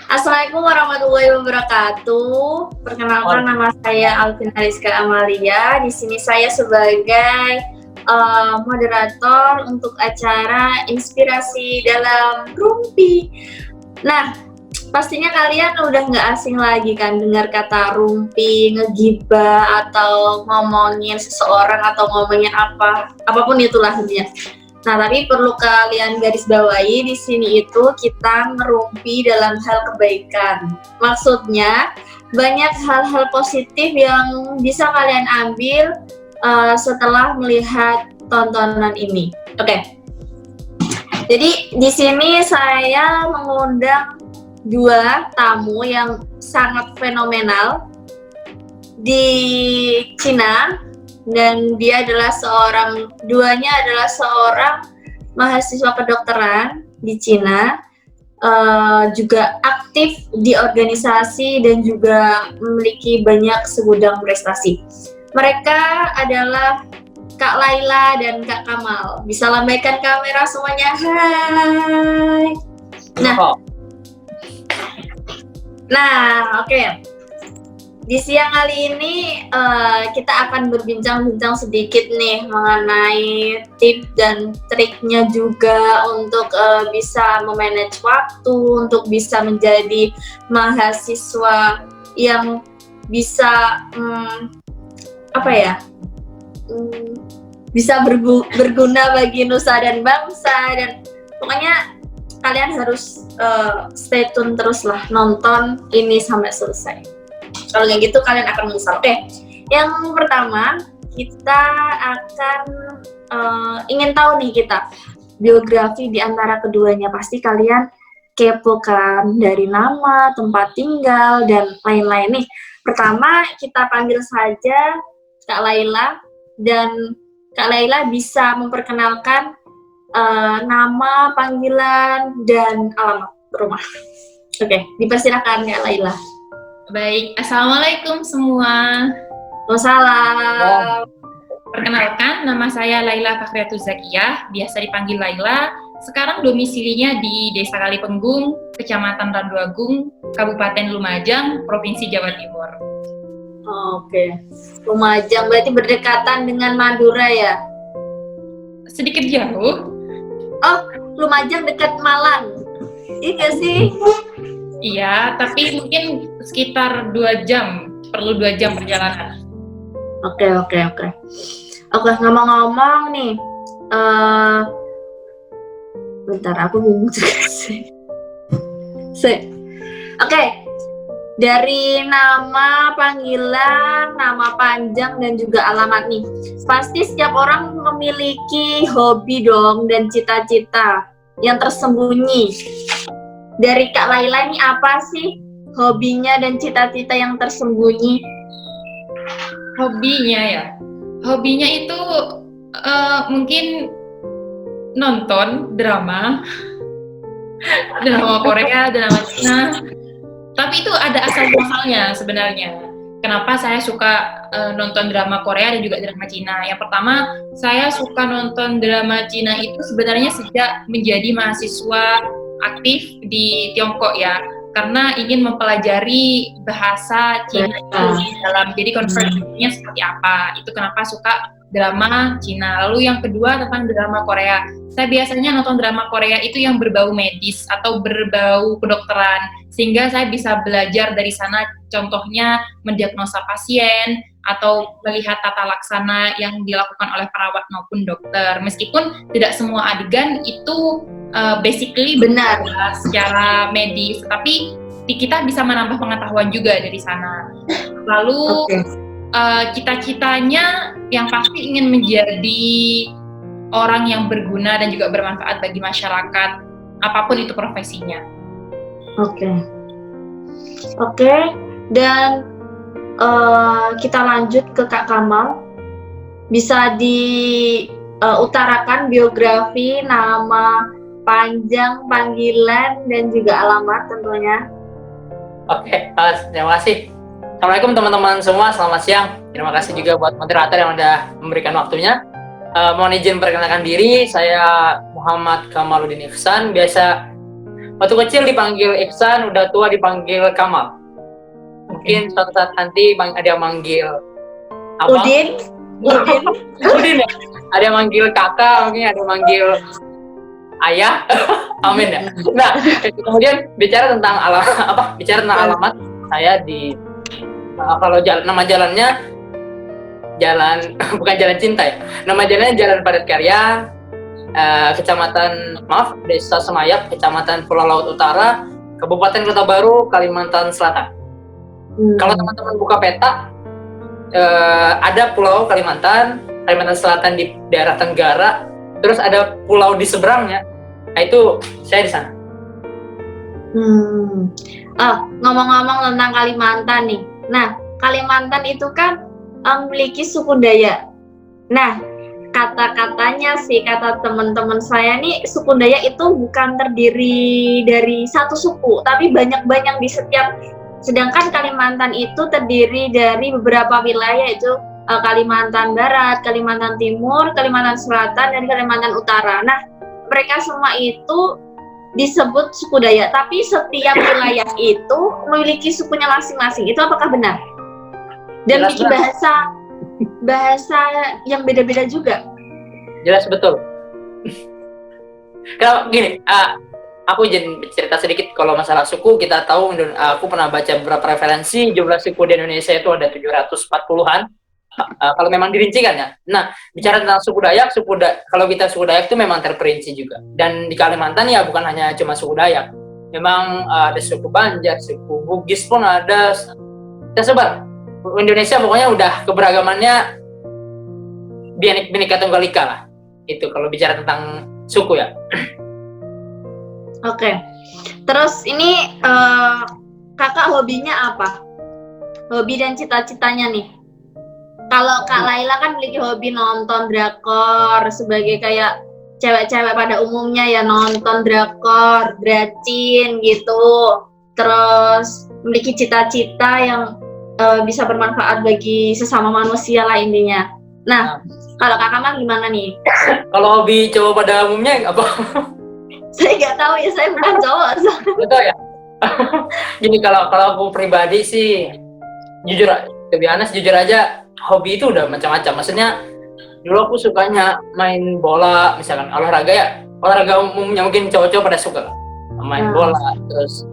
Assalamualaikum warahmatullahi wabarakatuh. Perkenalkan, nama saya Alvin Ariska Amalia. Di sini saya sebagai moderator untuk acara Inspirasi dalam Rumpi. Nah, pastinya kalian udah nggak asing lagi kan dengar kata rumpi, ngegibah, atau ngomongin seseorang atau ngomongin apapun itulah intinya. Nah, tapi perlu kalian garis bawahi di sini itu kita ngerumpi dalam hal kebaikan. Maksudnya banyak hal-hal positif yang bisa kalian ambil setelah melihat tontonan ini. Oke. Jadi di sini saya mengundang dua tamu yang sangat fenomenal di Cina. Dan duanya adalah seorang mahasiswa kedokteran di Cina, juga aktif di organisasi dan juga memiliki banyak segudang prestasi. Mereka adalah Kak Laila dan Kak Kamal. Bisa lambaikan kamera semuanya, hai. Nah, oke. Di siang kali ini kita akan berbincang-bincang sedikit nih mengenai tips dan triknya juga untuk bisa memanage waktu, untuk bisa menjadi mahasiswa yang bisa bisa berguna bagi nusa dan bangsa. Dan pokoknya kalian harus stay tune terus lah, nonton ini sampai selesai. Kalau kayak gitu kalian akan menyesal. Oke, yang pertama kita akan ingin tahu nih kita biografi di antara keduanya. Pasti kalian kepo kan, dari nama, tempat tinggal, dan lain-lain nih. Pertama kita panggil saja Kak Laila, dan Kak Laila bisa memperkenalkan nama, panggilan, dan alamat rumah. Oke, dipersilakan Kak Laila. Baik, Assalamualaikum semua. Waalaikumsalam. Perkenalkan, nama saya Laila Fakhriatul Zakiyah, biasa dipanggil Laila. Sekarang domisilinya di Desa Kalipenggung, Kecamatan Randuagung, Kabupaten Lumajang, Provinsi Jawa Timur. Oke, Lumajang berarti berdekatan dengan Madura ya? Sedikit jauh. Oh, Lumajang dekat Malang. Iya sih? Iya, tapi mungkin sekitar 2 jam, perlu 2 jam perjalanan. Oke, ngomong-ngomong nih, bentar, aku bingung juga sih. Oke, dari nama, panggilan, nama panjang, dan juga alamat nih. Pasti setiap orang memiliki hobi dong dan cita-cita yang tersembunyi. Dari Kak Laila ini apa sih hobinya dan cita-cita yang tersembunyi? Hobinya ya? Hobinya itu mungkin nonton drama Korea, drama Cina. Tapi itu ada asal-muasalnya sebenarnya. Kenapa saya suka nonton drama Korea dan juga drama Cina? Yang pertama, saya suka nonton drama Cina itu sebenarnya sejak menjadi mahasiswa aktif di Tiongkok ya, karena ingin mempelajari bahasa Cina dalam, jadi konversinya seperti apa. Itu kenapa suka drama Cina. Lalu yang kedua tentang drama Korea. Saya biasanya nonton drama Korea itu yang berbau medis atau berbau kedokteran, sehingga saya bisa belajar dari sana, contohnya mendiagnosa pasien atau melihat tata laksana yang dilakukan oleh perawat maupun dokter. Meskipun tidak semua adegan itu basically benar secara medis, tapi kita bisa menambah pengetahuan juga dari sana. Lalu cita-citanya yang pasti ingin menjadi orang yang berguna dan juga bermanfaat bagi masyarakat, apapun itu profesinya. Oke, dan kita lanjut ke Kak Kamal. Bisa diutarakan biografi, nama panjang, panggilan, dan juga alamat tentunya. Oke, terima kasih. Assalamualaikum teman-teman semua, selamat siang. Terima kasih juga buat moderator yang udah memberikan waktunya. Mohon izin perkenalkan diri, saya Muhammad Kamaluddin Ihsan, biasa Waktu kecil dipanggil Iksan, udah tua dipanggil Kamal. Mungkin suatu saat nanti ada yang manggil apa? Udin. Udin ya? Ada yang manggil kakak, mungkin ada yang manggil ayah. Amin ya. Nah, kemudian bicara tentang alamat saya di kalau nama jalannya jalan bukan jalan cinta ya. Nama jalannya Jalan Padat Karya, Desa Semayap, Kecamatan Pulau Laut Utara, Kabupaten Kota Baru, Kalimantan Selatan. Kalau teman-teman buka peta, ada Pulau Kalimantan Selatan di daerah Tenggara, terus ada pulau di seberangnya. Nah, itu saya di sana. Ngomong-ngomong tentang Kalimantan nih. Nah, Kalimantan itu kan memiliki suku Dayak. Nah, kata-katanya sih, kata teman-teman saya nih, suku Dayak itu bukan terdiri dari satu suku, tapi banyak-banyak di setiap. Sedangkan Kalimantan itu terdiri dari beberapa wilayah, yaitu Kalimantan Barat, Kalimantan Timur, Kalimantan Selatan, dan Kalimantan Utara. Nah, mereka semua itu disebut suku Dayak, tapi setiap wilayah itu memiliki sukunya masing-masing. Itu apakah benar? Dan memiliki bahasa yang beda-beda juga. Jelas betul. Kalau gini, aku jadi cerita sedikit kalau masalah suku. Kita tahu, aku pernah baca beberapa referensi, jumlah suku di Indonesia itu ada 740-an. Kalau memang dirincikan ya. Nah, bicara tentang suku Dayak, kalau kita suku Dayak itu memang terperinci juga. Dan di Kalimantan ya bukan hanya cuma suku Dayak. Memang ada suku Banjar, suku Bugis pun ada. Kita sebar. Indonesia pokoknya udah keberagamannya Bhinneka Tunggal Ika lah. Itu kalau bicara tentang suku ya. Oke. Terus ini kakak hobinya apa? Hobi dan cita-citanya nih. Kalau Kak Laila kan memiliki hobi nonton drakor, sebagai kayak cewek-cewek pada umumnya ya, nonton drakor, dracin gitu. Terus memiliki cita-cita yang bisa bermanfaat bagi sesama manusia lah intinya. Nah, kalau kakak mah gimana nih? Kalau hobi cowok pada umumnya apa? Saya nggak tahu ya, saya bukan cowok. Betul ya. Jadi kalau aku pribadi sih, jujur aja, hobi itu udah macam-macam. Maksudnya dulu aku sukanya main bola, misalkan olahraga umumnya mungkin cowok-cowok pada suka main bola. Terus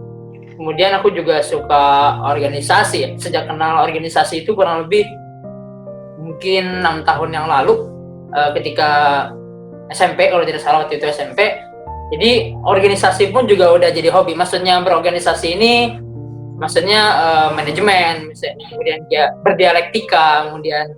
kemudian aku juga suka organisasi ya. Sejak kenal organisasi itu kurang lebih mungkin 6 tahun yang lalu, ketika SMP, kalau tidak salah waktu itu SMP. Jadi organisasi pun juga udah jadi hobi. Maksudnya berorganisasi ini maksudnya manajemen, misalnya, kemudian dia berdialektika, kemudian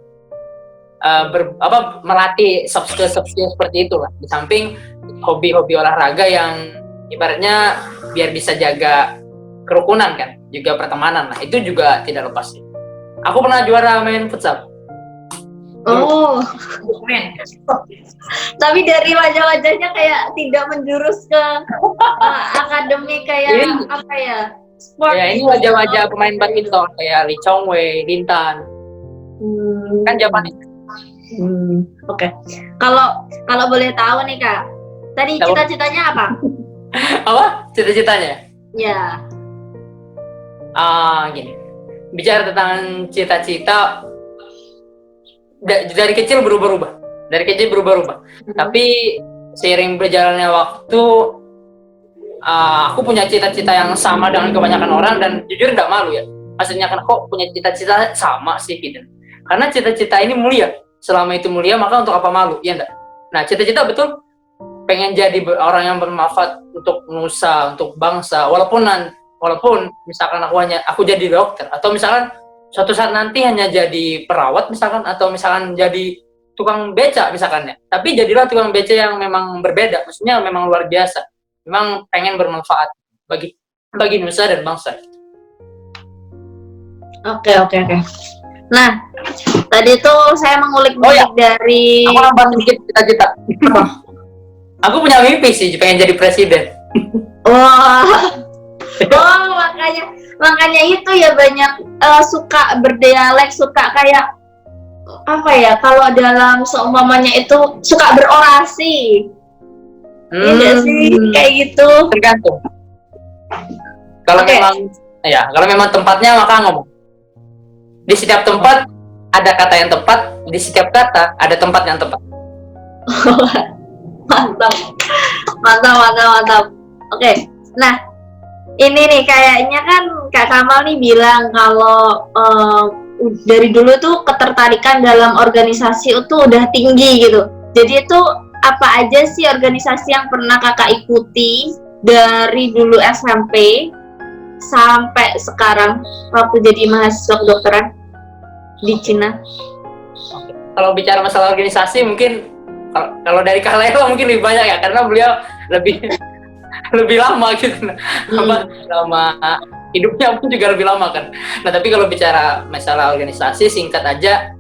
melatih soft skill seperti itulah. Di samping hobi-hobi olahraga yang ibaratnya biar bisa jaga kerukunan kan, juga pertemanan. Nah, itu juga tidak lepas. Aku pernah juara main futsal. Oh, tapi dari wajah-wajahnya kayak tidak menjurus ke akademi kayak apa ya? Sport. Ya, ini wajah-wajah pemain badminton kayak Lee Chong Wei, Lintan. Kan Japanese. Oke. Kalau boleh tahu nih Kak, tadi cita-citanya apa? Apa? Cita-citanya? Ya. Gini. Bicara tentang cita-cita, dari kecil berubah-ubah. Tapi seiring berjalannya waktu, aku punya cita-cita yang sama dengan kebanyakan orang, dan jujur nggak malu ya. Maksudnya kan kok punya cita-cita sama sih gitu. Karena cita-cita ini mulia. Selama itu mulia, maka untuk apa malu? Ya enggak? Nah, cita-cita betul pengen jadi orang yang bermanfaat untuk nusa, untuk bangsa. Walaupun misalkan aku jadi dokter, atau misalkan suatu saat nanti hanya jadi perawat misalkan, atau misalkan jadi tukang beca misalkan ya. Tapi jadilah tukang beca yang memang berbeda, maksudnya memang luar biasa. Memang pengen bermanfaat bagi nusa dan bangsa. Oke. Nah, tadi tuh saya mengulik dari. Aku nambah sedikit cita-cita. Aku punya mimpi sih, pengen jadi presiden. Wah. Makanya itu ya banyak suka berdialek, suka kayak apa ya, kalau dalam seumpamanya itu suka berorasi. Iya sih, kayak gitu. Tergantung. Kalau Oke. kalau memang tempatnya maka ngomong. Di setiap tempat ada kata yang tepat, di setiap kata ada tempat yang tepat. Mantap. Oke. Nah, ini nih kayaknya kan Kak Kamal nih bilang kalau dari dulu tuh ketertarikan dalam organisasi itu udah tinggi gitu. Jadi itu apa aja sih organisasi yang pernah Kakak ikuti dari dulu SMP sampai sekarang waktu jadi mahasiswa kedokteran di Cina? Kalau bicara masalah organisasi mungkin kalau dari Kak Laila mungkin lebih banyak ya, karena beliau lebih lebih lama gitu. Lama hidupnya pun juga lebih lama kan. Nah, tapi kalau bicara masalah organisasi, singkat aja,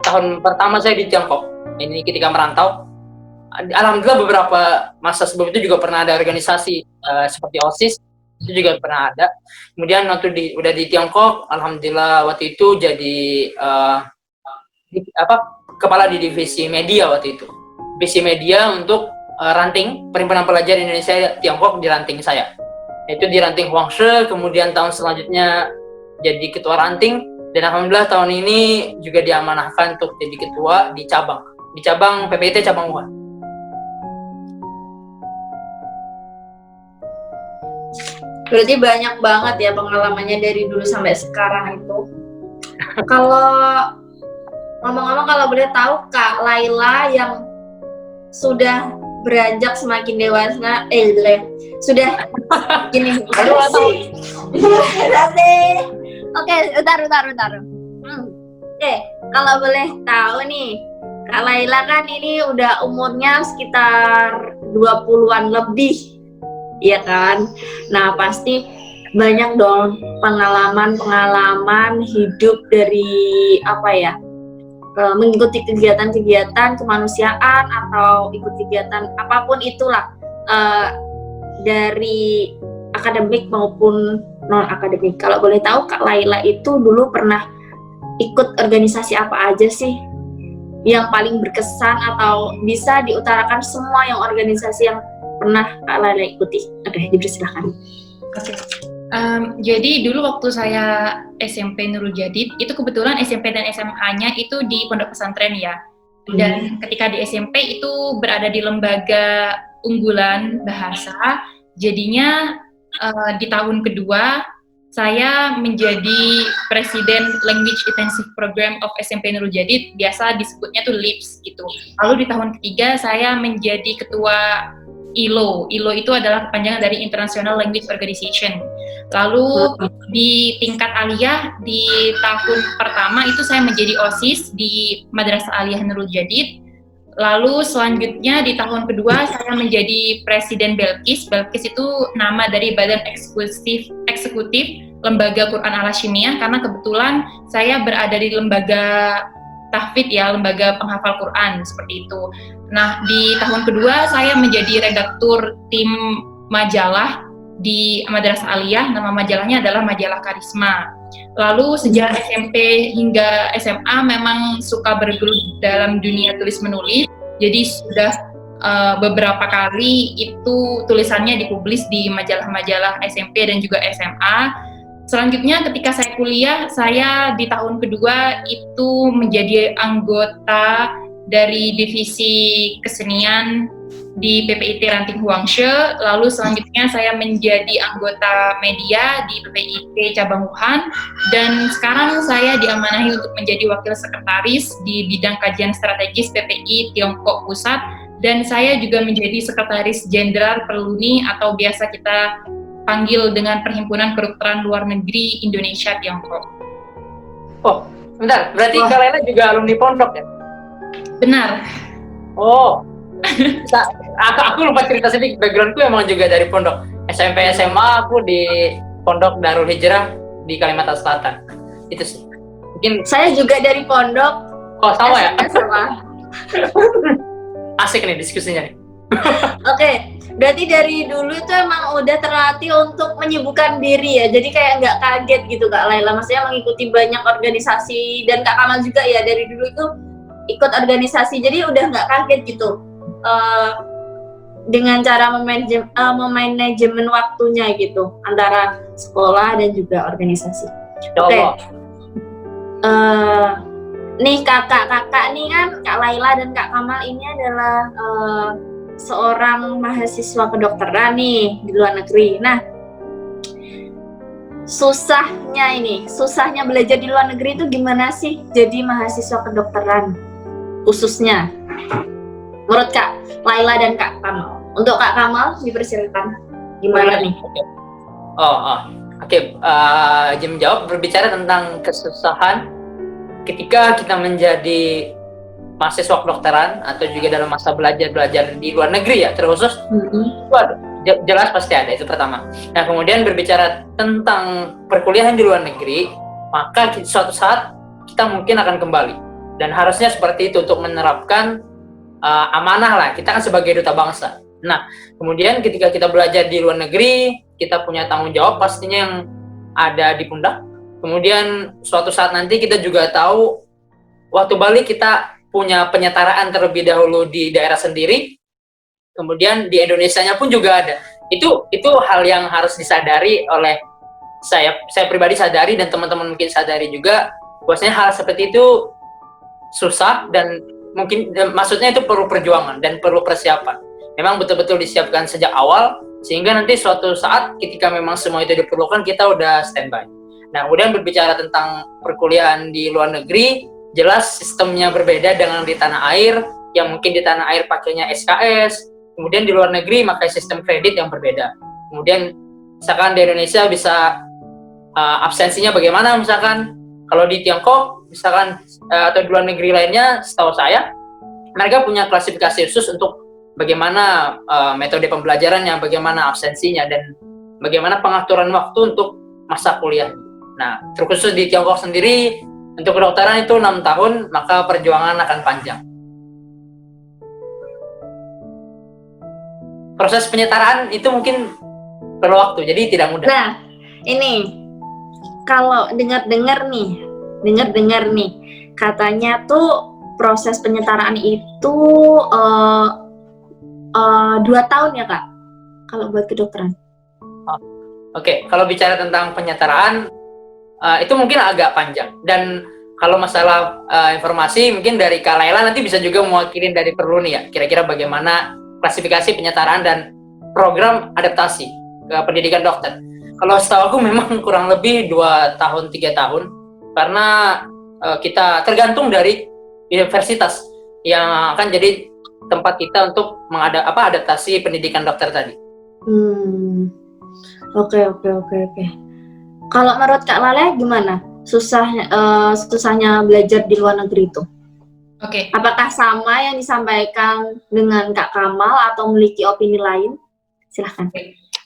tahun pertama saya di Tiongkok, ini ketika merantau, alhamdulillah beberapa masa sebelum itu juga pernah ada organisasi seperti OSIS, itu juga pernah ada. Kemudian waktu udah di Tiongkok, alhamdulillah waktu itu jadi kepala di divisi media waktu itu. Divisi media untuk ranting Perhimpunan Pelajar Indonesia Tiongkok di ranting saya. Itu di ranting Huangshe, kemudian tahun selanjutnya jadi ketua ranting, dan alhamdulillah tahun ini juga diamanahkan untuk jadi ketua di cabang PPIT cabang Wuhan. Berarti banyak banget ya pengalamannya dari dulu sampai sekarang itu. Kalau ngomong-ngomong, kalau boleh tahu Kak Laila yang sudah beranjak semakin dewasa, sudah gini. Oke, bentar. Oke, kalau boleh tahu nih, Kak Laila kan ini udah umurnya sekitar 20-an lebih, ya kan? Nah, pasti banyak dong pengalaman hidup dari mengikuti kegiatan-kegiatan kemanusiaan atau ikut kegiatan apapun itulah, dari akademik maupun non akademik. Kalau boleh tahu Kak Laila itu dulu pernah ikut organisasi apa aja sih yang paling berkesan, atau bisa diutarakan semua yang organisasi yang pernah Kak Laila ikuti? Oke, dipersilahkan. Oke. Jadi dulu waktu saya SMP Nurul Jadid, itu kebetulan SMP dan SMA-nya itu di pondok pesantren ya. Dan ketika di SMP itu berada di lembaga unggulan bahasa, jadinya di tahun kedua saya menjadi presiden Language Intensive Program of SMP Nurul Jadid, biasa disebutnya tuh LIPS gitu. Lalu di tahun ketiga saya menjadi ketua ILO. ILO itu adalah kepanjangan dari International Language Organization. Lalu di tingkat aliyah di tahun pertama itu saya menjadi OSIS di Madrasah Aliyah Nurul Jadid. Lalu selanjutnya di tahun kedua saya menjadi presiden Belkis. Belkis itu nama dari Badan Eksekutif Lembaga Quran Al-Hashimiyah, karena kebetulan saya berada di lembaga tahfidz ya, lembaga penghafal Quran seperti itu. Nah, di tahun kedua saya menjadi redaktur tim majalah di Madrasah Aliyah. Nama majalahnya adalah Majalah Karisma. Lalu sejak SMP hingga SMA memang suka bergelut dalam dunia tulis menulis. Jadi sudah beberapa kali itu tulisannya dipublis di majalah-majalah SMP dan juga SMA. Selanjutnya ketika saya kuliah, saya di tahun kedua itu menjadi anggota dari divisi kesenian di PPIT Ranting Huangshe. Lalu selanjutnya saya menjadi anggota media di PPIT cabang Wuhan, dan sekarang saya diamanahi untuk menjadi wakil sekretaris di bidang kajian strategis PPI Tiongkok Pusat, dan saya juga menjadi sekretaris jenderal Perluni atau biasa kita panggil dengan Perhimpunan Kedokteran Luar Negeri Indonesia Tiongkok. Oh, bentar, berarti Kak Laila juga alumni pondok ya? Benar. Oh, aku lupa cerita sedikit, backgroundku emang juga dari pondok. SMP SMA aku di Pondok Darul Hijrah di Kalimantan Selatan. Itu sih. Mungkin Saya juga dari pondok. oh sama ya? SMA. Asik nih diskusinya nih. Oke, berarti dari dulu itu emang udah terlatih untuk menyibukkan diri ya. Jadi kayak nggak kaget gitu Kak Laila. Maksudnya mengikuti banyak organisasi, dan Kak Kamal juga ya dari dulu itu ikut organisasi. Jadi udah nggak kaget gitu. dengan cara memanajemen waktunya gitu antara sekolah dan juga organisasi. Oke. Nih kakak nih kan, Kak Laila dan Kak Kamal ini adalah seorang mahasiswa kedokteran nih di luar negeri. Nah, susahnya belajar di luar negeri itu gimana sih jadi mahasiswa kedokteran khususnya menurut Kak Laila dan Kak Kamal? Untuk Kak Kamal dipersilakan, gimana nih? Oke. Jim jawab berbicara tentang kesusahan ketika kita menjadi mahasiswa kedokteran atau juga dalam masa belajar di luar negeri ya, terkhusus. Jelas pasti ada, itu pertama. Nah, kemudian berbicara tentang perkuliahan di luar negeri, maka suatu saat kita mungkin akan kembali, dan harusnya seperti itu untuk menerapkan amanah lah, kita kan sebagai duta bangsa. Nah, kemudian ketika kita belajar di luar negeri, kita punya tanggung jawab pastinya yang ada di pundak. Kemudian suatu saat nanti kita juga tahu waktu balik kita punya penyetaraan terlebih dahulu di daerah sendiri. Kemudian di Indonesianya pun juga ada. Itu hal yang harus disadari oleh saya pribadi sadari, dan teman-teman mungkin sadari juga, bahwasanya hal seperti itu susah dan mungkin maksudnya itu perlu perjuangan dan perlu persiapan. Memang betul-betul disiapkan sejak awal sehingga nanti suatu saat ketika memang semua itu diperlukan kita udah standby. Nah, kemudian berbicara tentang perkuliahan di luar negeri, jelas sistemnya berbeda dengan di tanah air, yang mungkin di tanah air pakainya SKS, kemudian di luar negeri pakai sistem kredit yang berbeda. Kemudian misalkan di Indonesia bisa absensinya bagaimana, misalkan kalau di Tiongkok misalkan atau di luar negeri lainnya, setahu saya mereka punya klasifikasi khusus untuk bagaimana metode pembelajarannya, bagaimana absensinya, dan bagaimana pengaturan waktu untuk masa kuliah. Nah, terkhusus di Tiongkok sendiri untuk kedokteran itu 6 tahun, maka perjuangan akan panjang. Proses penyetaraan itu mungkin perlu waktu, jadi tidak mudah. Nah, ini kalau dengar-dengar nih, katanya tuh proses penyetaraan itu 2 tahun ya Kak, kalau buat kedokteran. Oke, kalau bicara tentang penyetaraan, itu mungkin agak panjang. Dan kalau masalah informasi, mungkin dari Kak Laila nanti bisa juga mewakili dari Perluni ya, kira-kira bagaimana klasifikasi penyetaraan dan program adaptasi ke pendidikan dokter. Kalau setahu aku memang kurang lebih 2 tahun, 3 tahun, karena kita tergantung dari universitas yang akan jadi tempat kita untuk adaptasi pendidikan dokter tadi. Oke. Kalau menurut Kak Lale gimana? Susahnya belajar di luar negeri itu? Oke. Apakah sama yang disampaikan dengan Kak Kamal atau memiliki opini lain? Silahkan.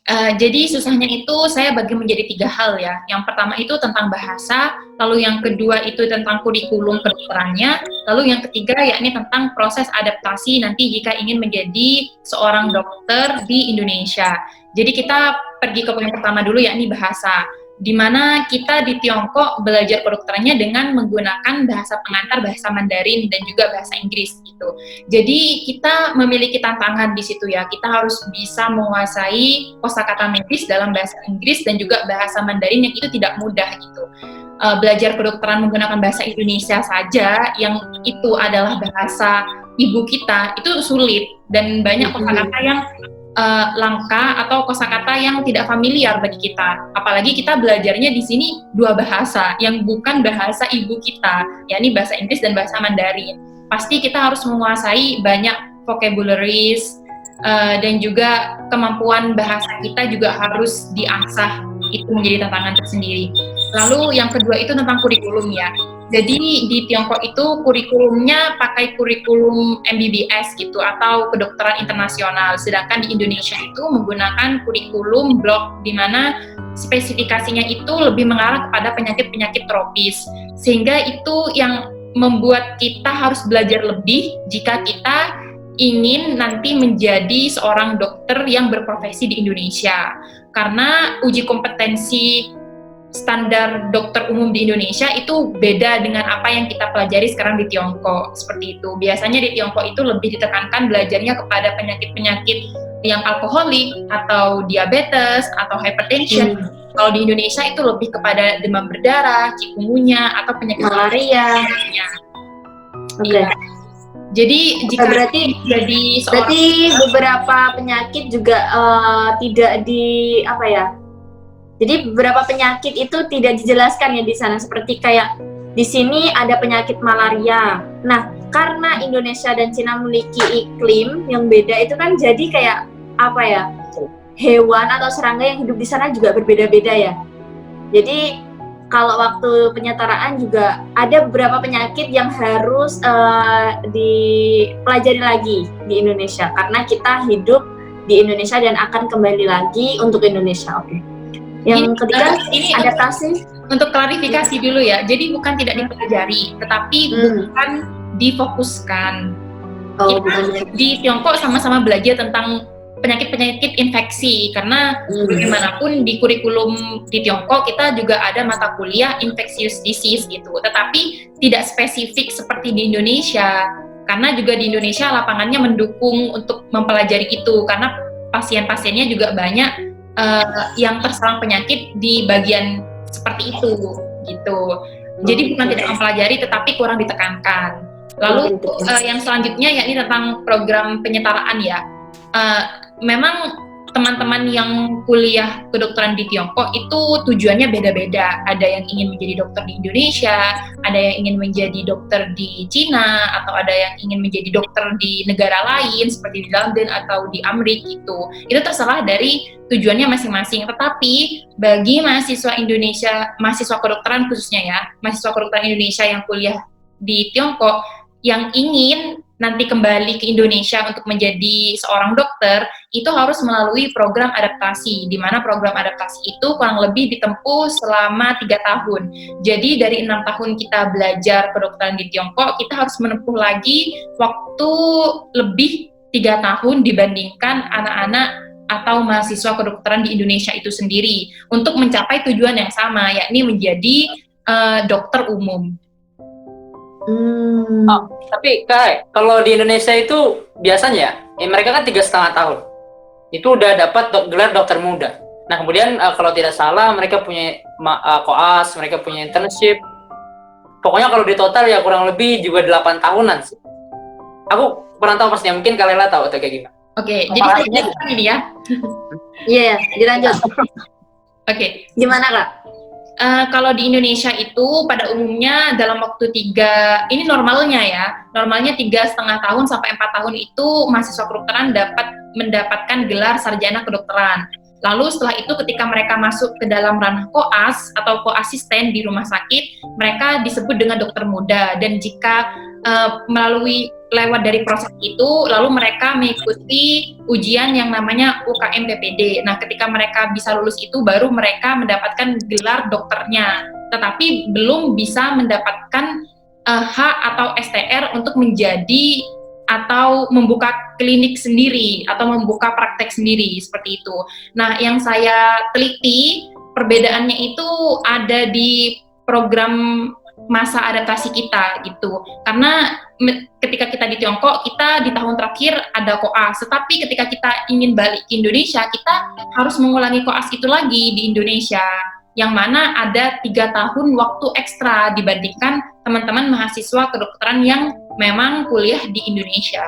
Jadi susahnya itu saya bagi menjadi 3 hal ya. Yang pertama itu tentang bahasa, lalu yang kedua itu tentang kurikulum kedokterannya, lalu yang ketiga yakni tentang proses adaptasi nanti jika ingin menjadi seorang dokter di Indonesia. Jadi kita pergi ke poin pertama dulu yakni bahasa, di mana kita di Tiongkok belajar kedokterannya dengan menggunakan bahasa pengantar, bahasa Mandarin dan juga bahasa Inggris gitu. Jadi kita memiliki tantangan di situ ya. Kita harus bisa menguasai kosakata medis dalam bahasa Inggris dan juga bahasa Mandarin yang itu tidak mudah gitu. Belajar kedokteran menggunakan bahasa Indonesia saja yang itu adalah bahasa ibu kita itu sulit, dan banyak kosakata yang langka atau kosakata yang tidak familiar bagi kita. Apalagi kita belajarnya di sini 2 bahasa yang bukan bahasa ibu kita, yakni bahasa Inggris dan bahasa Mandarin. Pasti kita harus menguasai banyak vocabularies dan juga kemampuan bahasa kita juga harus diasah. Itu menjadi tantangan tersendiri. Lalu yang kedua itu tentang kurikulum ya. Jadi di Tiongkok itu kurikulumnya pakai kurikulum MBBS gitu atau kedokteran internasional. Sedangkan di Indonesia itu menggunakan kurikulum blok di mana spesifikasinya itu lebih mengarah kepada penyakit-penyakit tropis. Sehingga itu yang membuat kita harus belajar lebih jika kita ingin nanti menjadi seorang dokter yang berprofesi di Indonesia. Karena uji kompetensi standar dokter umum di Indonesia itu beda dengan apa yang kita pelajari sekarang di Tiongkok, seperti itu. Biasanya di Tiongkok itu lebih ditekankan belajarnya kepada penyakit-penyakit yang alkoholik atau diabetes atau hypertension. Kalau di Indonesia itu lebih kepada demam berdarah, chikungunya, atau penyakit malaria. Oke. Iya. Jadi jika berarti beberapa penyakit juga tidak di apa ya? Jadi beberapa penyakit itu tidak dijelaskan ya di sana, seperti kayak di sini ada penyakit malaria. Nah, karena Indonesia dan Cina memiliki iklim yang beda, itu kan jadi kayak apa ya? Hewan atau serangga yang hidup di sana juga berbeda-beda ya. Jadi kalau waktu penyetaraan juga ada beberapa penyakit yang harus dipelajari lagi di Indonesia karena kita hidup di Indonesia dan akan kembali lagi untuk Indonesia. Oke. Yang ketiga ini adaptasi. Untuk klarifikasi dulu ya, jadi bukan tidak dipelajari, tetapi bukan difokuskan. Kita di Tiongkok sama-sama belajar tentang penyakit-penyakit infeksi, karena bagaimanapun di kurikulum di Tiongkok kita juga ada mata kuliah infectious disease gitu, tetapi tidak spesifik seperti di Indonesia, karena juga di Indonesia lapangannya mendukung untuk mempelajari itu, karena pasien-pasiennya juga banyak yang terserang penyakit di bagian seperti itu gitu. Jadi bukan tidak mempelajari tetapi kurang ditekankan. Lalu yang selanjutnya yakni tentang program penyetaraan ya. Memang teman-teman yang kuliah kedokteran di Tiongkok itu tujuannya beda-beda. Ada yang ingin menjadi dokter di Indonesia, ada yang ingin menjadi dokter di Cina, atau ada yang ingin menjadi dokter di negara lain seperti di London atau di Amerika gitu. Itu terserah dari tujuannya masing-masing. Tetapi bagi mahasiswa Indonesia, mahasiswa kedokteran khususnya ya, mahasiswa kedokteran Indonesia yang kuliah di Tiongkok yang ingin nanti kembali ke Indonesia untuk menjadi seorang dokter, itu harus melalui program adaptasi, di mana program adaptasi itu kurang lebih ditempuh selama 3 tahun. Jadi dari 6 tahun kita belajar kedokteran di Tiongkok, kita harus menempuh lagi waktu lebih 3 tahun dibandingkan anak-anak atau mahasiswa kedokteran di Indonesia itu sendiri, untuk mencapai tujuan yang sama, yakni menjadi dokter umum. Oh, tapi Kak, kalau di Indonesia itu biasanya mereka kan 3,5 tahun itu udah dapat gelar dokter muda. Nah kemudian kalau tidak salah mereka punya koas, mereka punya internship. Pokoknya kalau di total ya kurang lebih juga 8 tahunan sih. Aku kurang tahu pastinya, mungkin Kak Lela tahu atau kayak gimana. Oke, jadi saya jelaskan ini ya. Iya, dilanjut. Oke. Gimana Kak? Kalau di Indonesia itu pada umumnya dalam waktu 3, ini normalnya ya, normalnya 3,5 tahun sampai 4 tahun itu mahasiswa kedokteran dapat mendapatkan gelar sarjana kedokteran. Lalu setelah itu ketika mereka masuk ke dalam ranah koas atau koasisten di rumah sakit, mereka disebut dengan dokter muda, dan jika melalui lewat dari proses itu, lalu mereka mengikuti ujian yang namanya UKM PPD. Nah, ketika mereka bisa lulus itu, baru mereka mendapatkan gelar dokternya, tetapi belum bisa mendapatkan H atau STR untuk menjadi atau membuka klinik sendiri atau membuka praktek sendiri, seperti itu. Nah, yang saya teliti, perbedaannya itu ada di program masa adaptasi kita gitu, karena ketika kita di Tiongkok, kita di tahun terakhir ada koas, tetapi ketika kita ingin balik ke Indonesia, kita harus mengulangi koas itu lagi di Indonesia, yang mana ada 3 tahun waktu ekstra dibandingkan teman-teman mahasiswa kedokteran yang memang kuliah di Indonesia.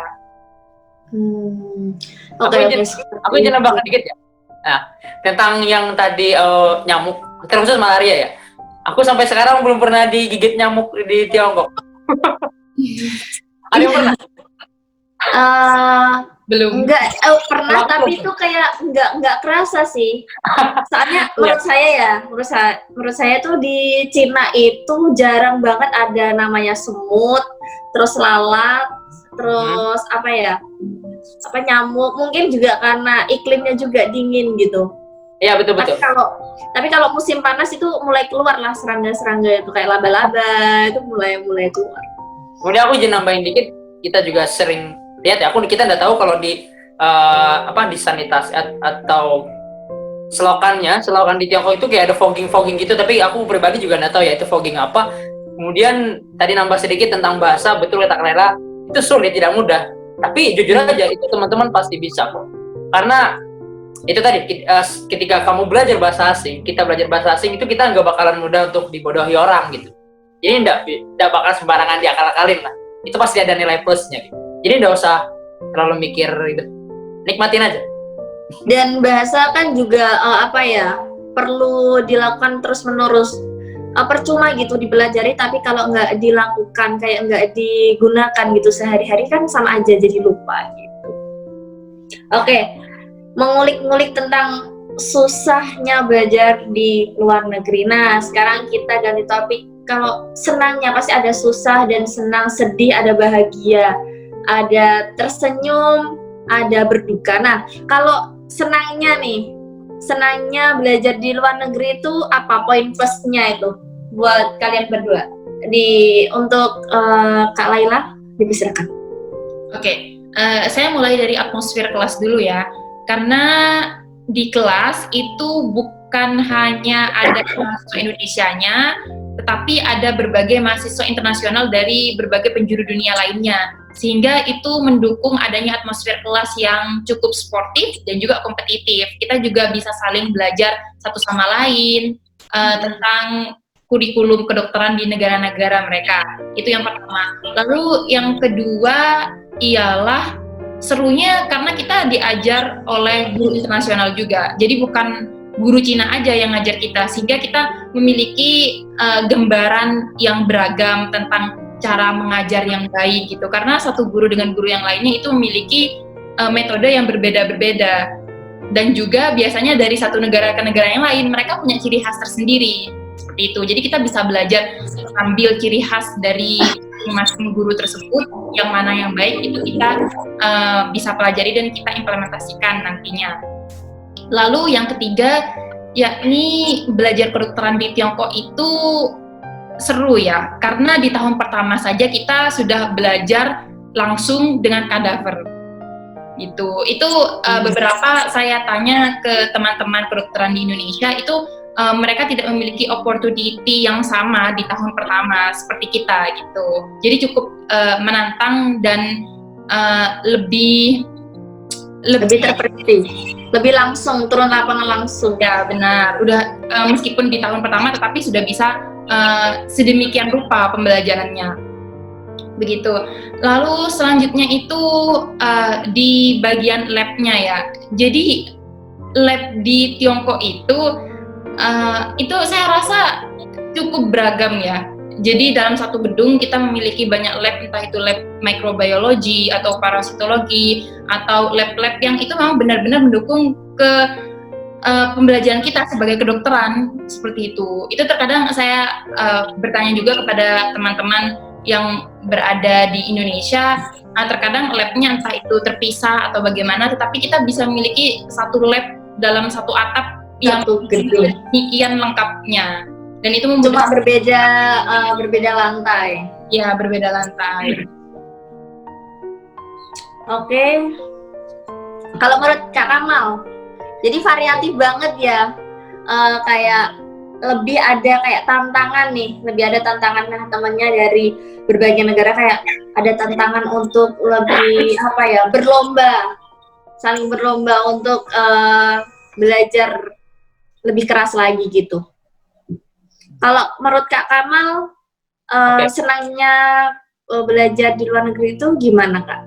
Aku izin nambahkan dikit ya. Nah, tentang yang tadi nyamuk, terkhusus malaria ya. Aku sampai sekarang belum pernah digigit nyamuk di Tiongkok. Ada yang pernah? Belum. Enggak, pernah, tapi itu kayak enggak kerasa sih. Soalnya menurut saya tuh di Cina itu jarang banget ada namanya semut, terus lalat, terus nyamuk. Mungkin juga karena iklimnya juga dingin gitu. Iya, betul. Tapi kalau musim panas itu mulai keluar lah serangga-serangga itu, kayak laba-laba itu mulai keluar. Kemudian aku izin nambahin dikit, kita juga sering lihat ya, kita nggak tahu kalau di di sanitasi atau selokan di Tiongkok itu kayak ada fogging gitu, tapi aku pribadi juga nggak tahu ya itu fogging apa. Kemudian tadi nambah sedikit tentang bahasa, betul kata Lela, itu sulit, tidak mudah. Tapi jujur aja itu teman-teman pasti bisa kok. Karena itu tadi ketika kamu belajar bahasa asing, kita belajar bahasa asing itu kita nggak bakalan mudah untuk dibodohi orang gitu. Jadi nggak bakal sembarangan diakal-akalin lah. Itu pasti ada nilai plusnya gitu. Jadi nggak usah terlalu mikir gitu. Nikmatin aja. Dan bahasa kan juga perlu dilakukan terus-menerus. Percuma gitu dipelajari, tapi kalau nggak dilakukan, kayak nggak digunakan gitu sehari-hari kan sama aja jadi lupa gitu. Oke. Mengulik-ngulik tentang susahnya belajar di luar negeri. Nah, sekarang kita ganti topik. Kalau senangnya pasti ada susah dan senang, sedih, ada bahagia, ada tersenyum, ada berduka. Nah, kalau senangnya belajar di luar negeri itu apa poin plusnya itu buat kalian berdua? Untuk Kak Laila, dipersilakan. Oke, saya mulai dari atmosfer kelas dulu ya. Karena di kelas itu bukan hanya ada mahasiswa Indonesianya, tetapi ada berbagai mahasiswa internasional dari berbagai penjuru dunia lainnya. Sehingga itu mendukung adanya atmosfer kelas yang cukup sportif dan juga kompetitif. Kita juga bisa saling belajar satu sama lain tentang kurikulum kedokteran di negara-negara mereka. Itu yang pertama. Lalu yang kedua ialah serunya karena kita diajar oleh guru internasional juga. Jadi bukan guru Cina aja yang ngajar kita, sehingga kita memiliki gambaran yang beragam tentang cara mengajar yang baik gitu. Karena satu guru dengan guru yang lainnya itu memiliki metode yang berbeda-berbeda. Dan juga biasanya dari satu negara ke negara yang lain, mereka punya ciri khas tersendiri. Seperti itu. Jadi kita bisa belajar ambil ciri khas dari masing-masing guru tersebut, yang mana yang baik itu kita bisa pelajari dan kita implementasikan nantinya. Lalu yang ketiga, yakni belajar kedokteran di Tiongkok itu seru ya, karena di tahun pertama saja kita sudah belajar langsung dengan kadaver. Itu beberapa saya tanya ke teman-teman kedokteran di Indonesia itu mereka tidak memiliki opportunity yang sama di tahun pertama seperti kita gitu. Jadi cukup menantang dan lebih terprediksi, lebih langsung, turun lapangan langsung. Ya benar. Udah meskipun di tahun pertama tetapi sudah bisa sedemikian rupa pembelajarannya. Begitu. Lalu selanjutnya itu di bagian lab-nya ya. Jadi lab di Tiongkok itu saya rasa cukup beragam ya. Jadi dalam satu gedung kita memiliki banyak lab, entah itu lab mikrobiologi atau parasitologi atau lab-lab yang itu memang benar-benar mendukung ke pembelajaran kita sebagai kedokteran seperti itu. Itu terkadang saya bertanya juga kepada teman-teman yang berada di Indonesia, terkadang labnya entah itu terpisah atau bagaimana, tetapi kita bisa memiliki satu lab dalam satu atap yang demikian lengkapnya, dan itu cuma berbeda lantai. Ya, berbeda lantai. Oke. Kalau menurut Kak Kamal, jadi variatif banget ya. Kayak lebih ada kayak tantangan nih, lebih ada tantangan temannya dari berbagai negara, kayak ada tantangan untuk lebih saling berlomba untuk belajar lebih keras lagi gitu. Kalau menurut Kak Kamal, senangnya belajar di luar negeri itu gimana, Kak?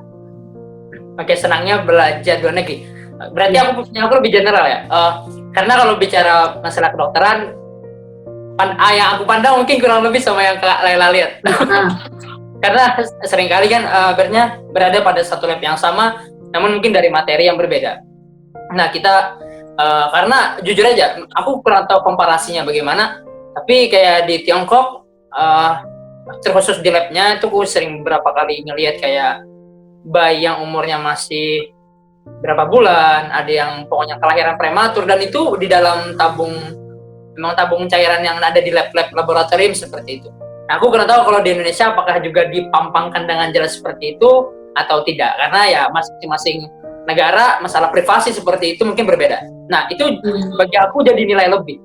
Oke, senangnya belajar di luar negeri. Berarti aku lebih general ya. Karena kalau bicara masalah kedokteran, yang aku pandang mungkin kurang lebih sama yang Kak Laila lihat. Karena seringkali kan berada pada satu lab yang sama, namun mungkin dari materi yang berbeda. Nah, kita karena jujur aja, aku kurang tahu komparasinya bagaimana, tapi kayak di Tiongkok, terkhusus di labnya itu aku sering berapa kali ngelihat kayak bayi yang umurnya masih berapa bulan, ada yang pokoknya kelahiran prematur, dan itu di dalam tabung cairan yang ada di lab-lab laboratorium seperti itu. Nah, aku kurang tahu kalau di Indonesia apakah juga dipampangkan dengan jelas seperti itu atau tidak, karena ya masing-masing negara masalah privasi seperti itu mungkin berbeda. Nah, itu bagi aku jadi nilai lebih,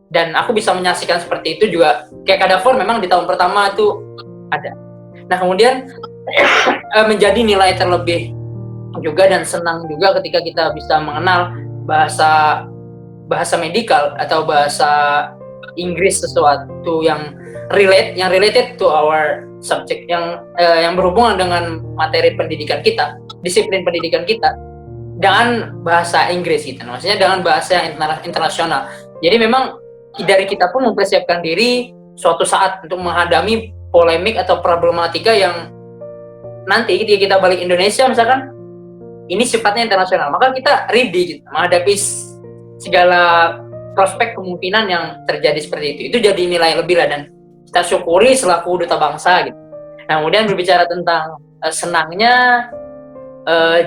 dan aku bisa menyaksikan seperti itu juga. Kayak kadaver memang di tahun pertama itu ada. Nah, kemudian menjadi nilai terlebih juga dan senang juga ketika kita bisa mengenal bahasa medikal atau bahasa Inggris, sesuatu yang related to our subject, yang berhubungan dengan materi pendidikan kita, disiplin pendidikan kita, dengan bahasa Inggris gitu. Maksudnya dengan bahasa yang internasional. Jadi memang dari kita pun mempersiapkan diri suatu saat untuk menghadapi polemik atau problematika yang nanti ketika kita balik Indonesia misalkan ini sifatnya internasional, maka kita ready gitu, menghadapi segala prospek kemungkinan yang terjadi seperti itu. Itu jadi nilai lebih lah, dan kita syukuri selaku duta bangsa gitu. Nah, kemudian berbicara tentang senangnya,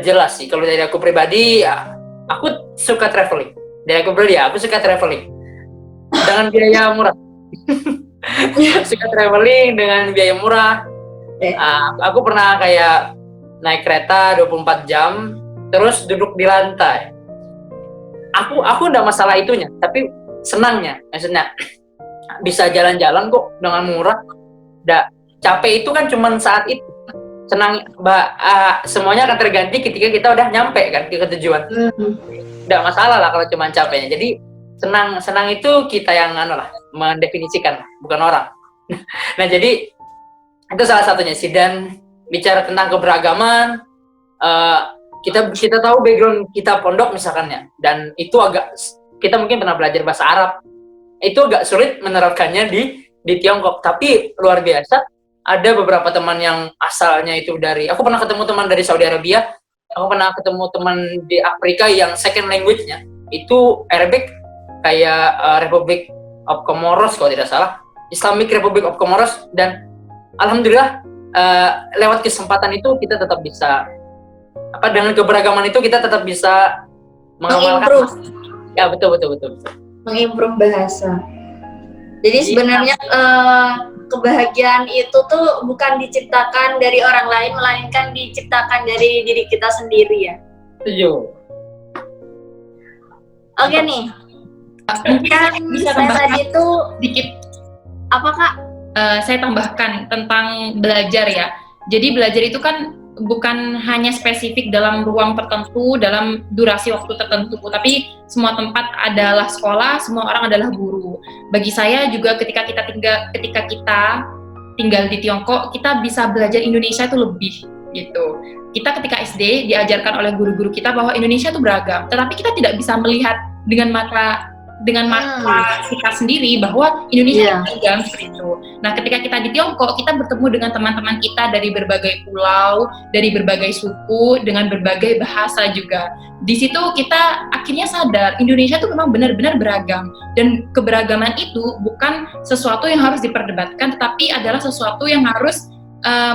jelas sih kalau dari aku pribadi, ya, aku suka traveling. Dari aku pribadi, aku suka traveling dengan biaya murah. Suka traveling dengan biaya murah. Aku pernah kayak naik kereta 24 jam terus duduk di lantai. Aku enggak masalah itunya, tapi senangnya, maksudnya bisa jalan-jalan kok dengan murah. Capek itu kan cuma saat itu. Semuanya akan terganti ketika kita udah nyampe kan ke tujuan. Enggak masalah lah kalau cuma capeknya. Jadi senang itu kita yang mendefinisikan, bukan orang. Nah, jadi itu salah satunya sih. Dan bicara tentang keberagaman, kita tahu background kita pondok misalkan ya, dan itu kita mungkin pernah belajar bahasa Arab, itu agak sulit menerapkannya di Tiongkok, tapi luar biasa. Ada beberapa teman yang asalnya itu aku pernah ketemu teman dari Saudi Arabia, aku pernah ketemu teman di Afrika yang second language-nya itu Arabic, kayak Republic of Comoros kalau tidak salah, Islamic Republic of Comoros, dan alhamdulillah lewat kesempatan itu kita tetap bisa dengan keberagaman itu kita tetap bisa mengamalkan. Ya, betul. Mengimprove bahasa. Jadi sebenarnya kebahagiaan itu tuh bukan diciptakan dari orang lain, melainkan diciptakan dari diri kita sendiri ya. Setuju. Oke nih. Kan bisa saya tadi itu dikit. Apa Kak? Saya tambahkan tentang belajar ya. Jadi belajar itu kan bukan hanya spesifik dalam ruang tertentu, dalam durasi waktu tertentu, tapi semua tempat adalah sekolah, semua orang adalah guru. Bagi saya juga ketika kita tinggal di Tiongkok, kita bisa belajar Indonesia itu lebih gitu. Kita ketika SD diajarkan oleh guru-guru kita bahwa Indonesia itu beragam, tetapi kita tidak bisa melihat dengan mata kita sendiri bahwa Indonesia beragam seperti itu. Nah, ketika kita di Tiongkok, kita bertemu dengan teman-teman kita dari berbagai pulau, dari berbagai suku, dengan berbagai bahasa juga. Di situ kita akhirnya sadar Indonesia itu memang benar-benar beragam, dan keberagaman itu bukan sesuatu yang harus diperdebatkan, tetapi adalah sesuatu yang harus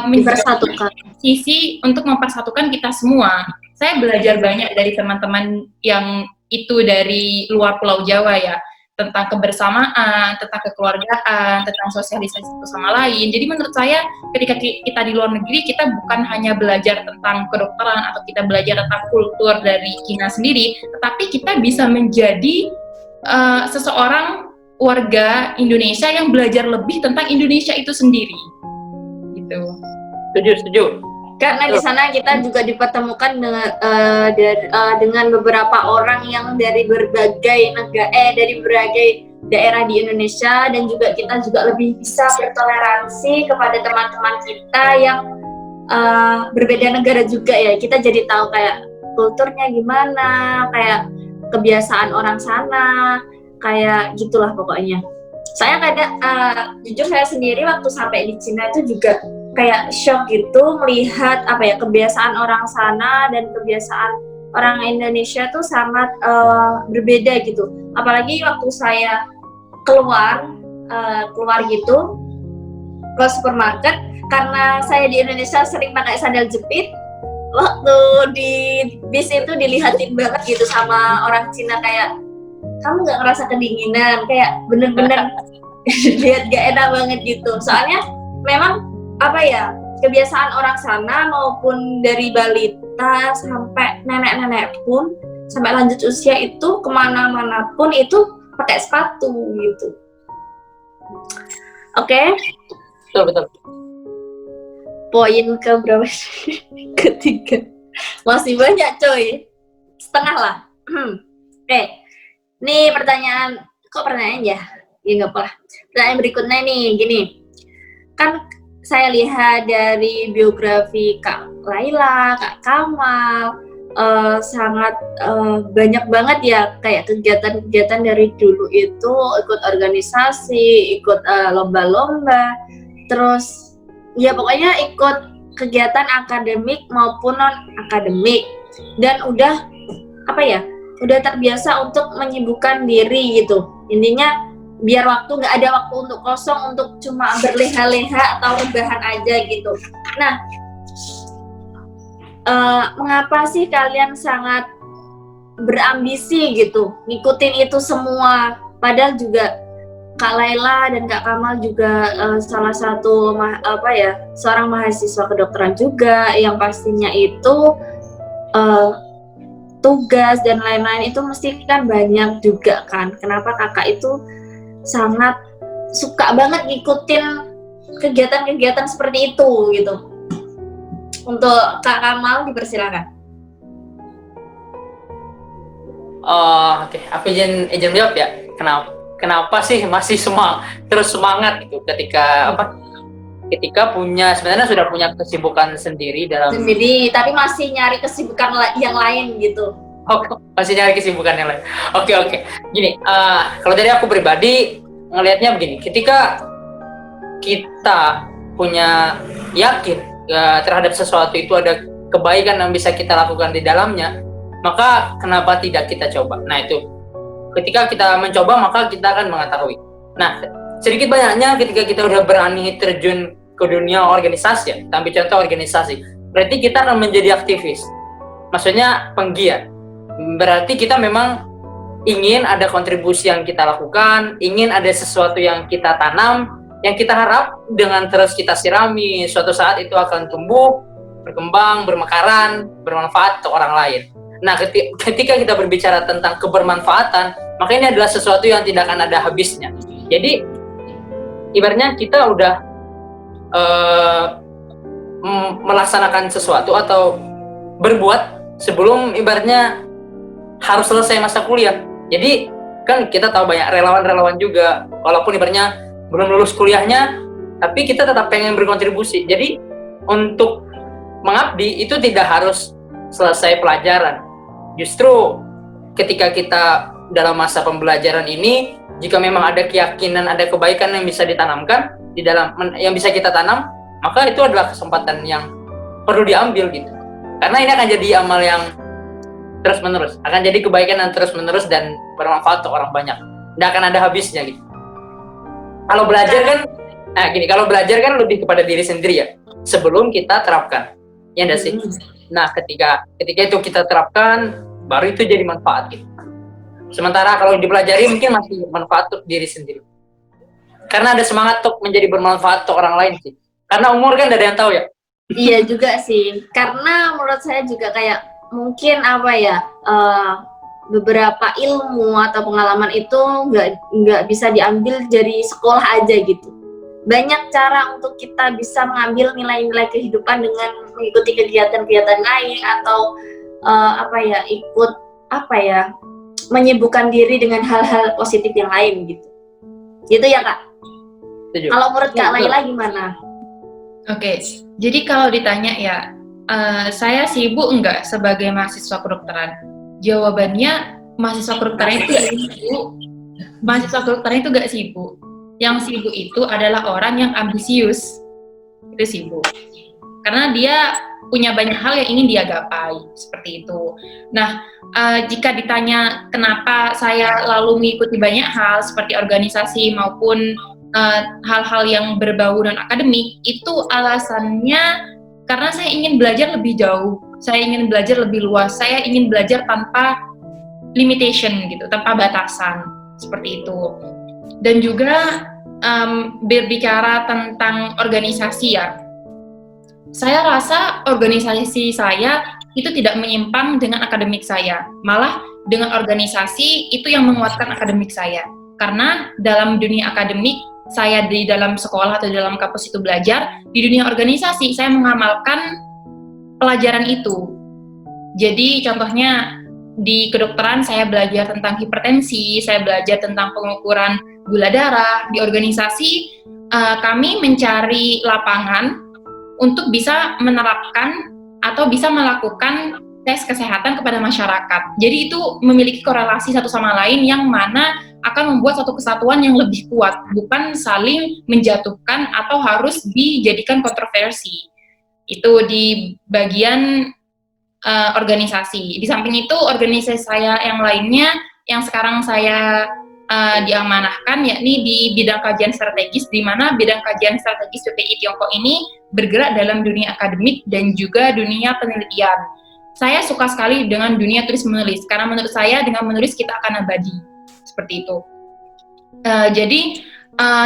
dipersatukan. Sisi untuk mempersatukan kita semua. Saya belajar banyak dari teman-teman yang itu dari luar Pulau Jawa ya, tentang kebersamaan, tentang kekeluargaan, tentang sosialisasi satu sama lain. Jadi menurut saya ketika kita di luar negeri, kita bukan hanya belajar tentang kedokteran atau kita belajar tentang kultur dari Cina sendiri, tetapi kita bisa menjadi seseorang warga Indonesia yang belajar lebih tentang Indonesia itu sendiri. Gitu. Setuju. Karena di sana kita juga dipertemukan dengan beberapa orang yang dari berbagai daerah di Indonesia, dan juga kita juga lebih bisa bertoleransi kepada teman-teman kita yang berbeda negara juga ya. Kita jadi tahu kayak kulturnya gimana, kayak kebiasaan orang sana, kayak gitulah pokoknya. Saya jujur saya sendiri waktu sampai di Cina itu juga kayak shock gitu melihat kebiasaan orang sana dan kebiasaan orang Indonesia tuh sangat berbeda gitu. Apalagi waktu saya keluar gitu ke supermarket, karena saya di Indonesia sering pakai sandal jepit. Waktu di bis itu dilihatin banget gitu sama orang Cina, kayak kamu nggak ngerasa kedinginan, kayak bener-bener lihat gak enak banget gitu. Soalnya memang kebiasaan orang sana maupun dari balita sampai nenek-nenek pun sampai lanjut usia itu kemana-mana pun itu pakai sepatu gitu. Oke? Betul. Poin ke berapa? Ketiga. Masih banyak coy. Setengah lah. Oke. Nih pertanyaan, kok pertanyaan ya? Ya nggak apa. Pertanyaan berikutnya nih, gini. Kan saya lihat dari biografi Kak Laila, Kak Kamal, sangat banyak banget ya kayak kegiatan-kegiatan dari dulu itu ikut organisasi, ikut lomba-lomba, terus ya pokoknya ikut kegiatan akademik maupun non akademik, dan udah terbiasa untuk menyibukkan diri gitu. Intinya biar nggak ada waktu untuk kosong untuk cuma berleha-leha atau rebahan aja gitu. Nah, mengapa sih kalian sangat berambisi gitu ngikutin itu semua, padahal juga Kak Laila dan Kak Kamal juga salah satu seorang mahasiswa kedokteran juga, yang pastinya itu tugas dan lain-lain itu mesti kan banyak juga kan. Kenapa kakak itu sangat suka banget ngikutin kegiatan-kegiatan seperti itu gitu? Untuk Kak Kamal dipersilakan. Oke, aku izin jawab ya. Kenapa sih masih terus semangat gitu ketika sebenarnya sudah punya kesibukan sendiri tapi masih nyari kesibukan yang lain gitu. Oh, masih nyari kesibukan yang lain. Oke. Gini, kalau dari aku pribadi ngelihatnya begini, ketika kita punya yakin terhadap sesuatu itu ada kebaikan yang bisa kita lakukan di dalamnya, maka kenapa tidak kita coba? Nah itu, ketika kita mencoba maka kita akan mengetahui. Nah, sedikit banyaknya ketika kita udah berani terjun ke dunia organisasi, ambil contoh organisasi, berarti kita akan menjadi aktivis, maksudnya penggiat. Berarti kita memang ingin ada kontribusi yang kita lakukan, ingin ada sesuatu yang kita tanam, yang kita harap dengan terus kita sirami, suatu saat itu akan tumbuh, berkembang, bermekaran, bermanfaat untuk orang lain. Nah, ketika kita berbicara tentang kebermanfaatan, maka ini adalah sesuatu yang tidak akan ada habisnya. Jadi, ibaratnya kita udah melaksanakan sesuatu atau berbuat sebelum ibaratnya harus selesai masa kuliah. Jadi, kan kita tahu banyak relawan-relawan juga, walaupun ibaratnya belum lulus kuliahnya, tapi kita tetap pengen berkontribusi. Jadi, untuk mengabdi itu tidak harus selesai pelajaran. Justru ketika kita dalam masa pembelajaran ini, jika memang ada keyakinan, ada kebaikan yang bisa ditanamkan di dalam, yang bisa kita tanam, maka itu adalah kesempatan yang perlu diambil gitu. Karena ini akan jadi amal yang terus-menerus, akan jadi kebaikan yang terus-menerus dan bermanfaat untuk orang banyak. Tidak akan ada habisnya gitu. Kalau belajar kan lebih kepada diri sendiri ya, sebelum kita terapkan. Ya enggak sih? Nah, ketika itu kita terapkan, baru itu jadi manfaat gitu. Sementara kalau dipelajari mungkin masih manfaat untuk diri sendiri. Karena ada semangat untuk menjadi bermanfaat untuk orang lain sih. Karena umur kan tidak ada yang tahu ya. Iya juga sih. Karena menurut saya juga kayak mungkin beberapa ilmu atau pengalaman itu nggak bisa diambil dari sekolah aja gitu. Banyak cara untuk kita bisa mengambil nilai-nilai kehidupan dengan mengikuti kegiatan-kegiatan lain atau menyibukkan diri dengan hal-hal positif yang lain gitu. Gitu ya Kak? Setuju. Kalau menurut Kak Laila gimana? Oke, jadi kalau ditanya ya, saya sibuk enggak sebagai mahasiswa kedokteran? Jawabannya, mahasiswa kedokteran itu enggak sibuk. Mahasiswa kedokteran itu enggak sibuk. Yang sibuk itu adalah orang yang ambisius. Itu sibuk. Karena dia punya banyak hal yang ingin dia gapai, seperti itu. Nah, jika ditanya kenapa saya lalu mengikuti banyak hal seperti organisasi maupun hal-hal yang berbau non-akademik, itu alasannya karena saya ingin belajar lebih jauh, saya ingin belajar lebih luas, saya ingin belajar tanpa limitation gitu, tanpa batasan, seperti itu. Dan juga berbicara tentang organisasi ya, saya rasa organisasi saya itu tidak menyimpang dengan akademik saya, malah dengan organisasi itu yang menguatkan akademik saya. Karena dalam dunia akademik, saya di dalam sekolah atau di dalam kampus itu belajar, di dunia organisasi saya mengamalkan pelajaran itu. Jadi contohnya di kedokteran saya belajar tentang hipertensi, saya belajar tentang pengukuran gula darah. Di organisasi kami mencari lapangan untuk bisa menerapkan atau bisa melakukan tes kesehatan kepada masyarakat. Jadi itu memiliki korelasi satu sama lain yang mana akan membuat satu kesatuan yang lebih kuat, bukan saling menjatuhkan atau harus dijadikan kontroversi. Itu di bagian organisasi. Di samping itu organisasi saya yang lainnya yang sekarang saya diamanahkan yakni di bidang kajian strategis, di mana bidang kajian strategis PPI Tiongkok ini bergerak dalam dunia akademik dan juga dunia penelitian. Saya suka sekali dengan dunia tulis menulis karena menurut saya dengan menulis kita akan abadi, seperti itu. Jadi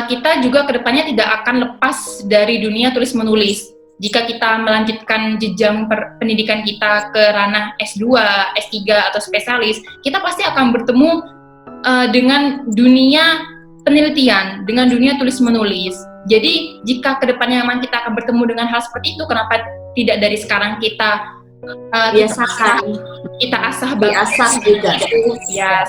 kita juga kedepannya tidak akan lepas dari dunia tulis menulis. Jika kita melanjutkan jenjang pendidikan kita ke ranah S2, S3 atau spesialis, kita pasti akan bertemu dengan dunia penelitian, dengan dunia tulis menulis. Jadi jika kedepannya memang kita akan bertemu dengan hal seperti itu, kenapa tidak dari sekarang kita kita asah juga. Ya.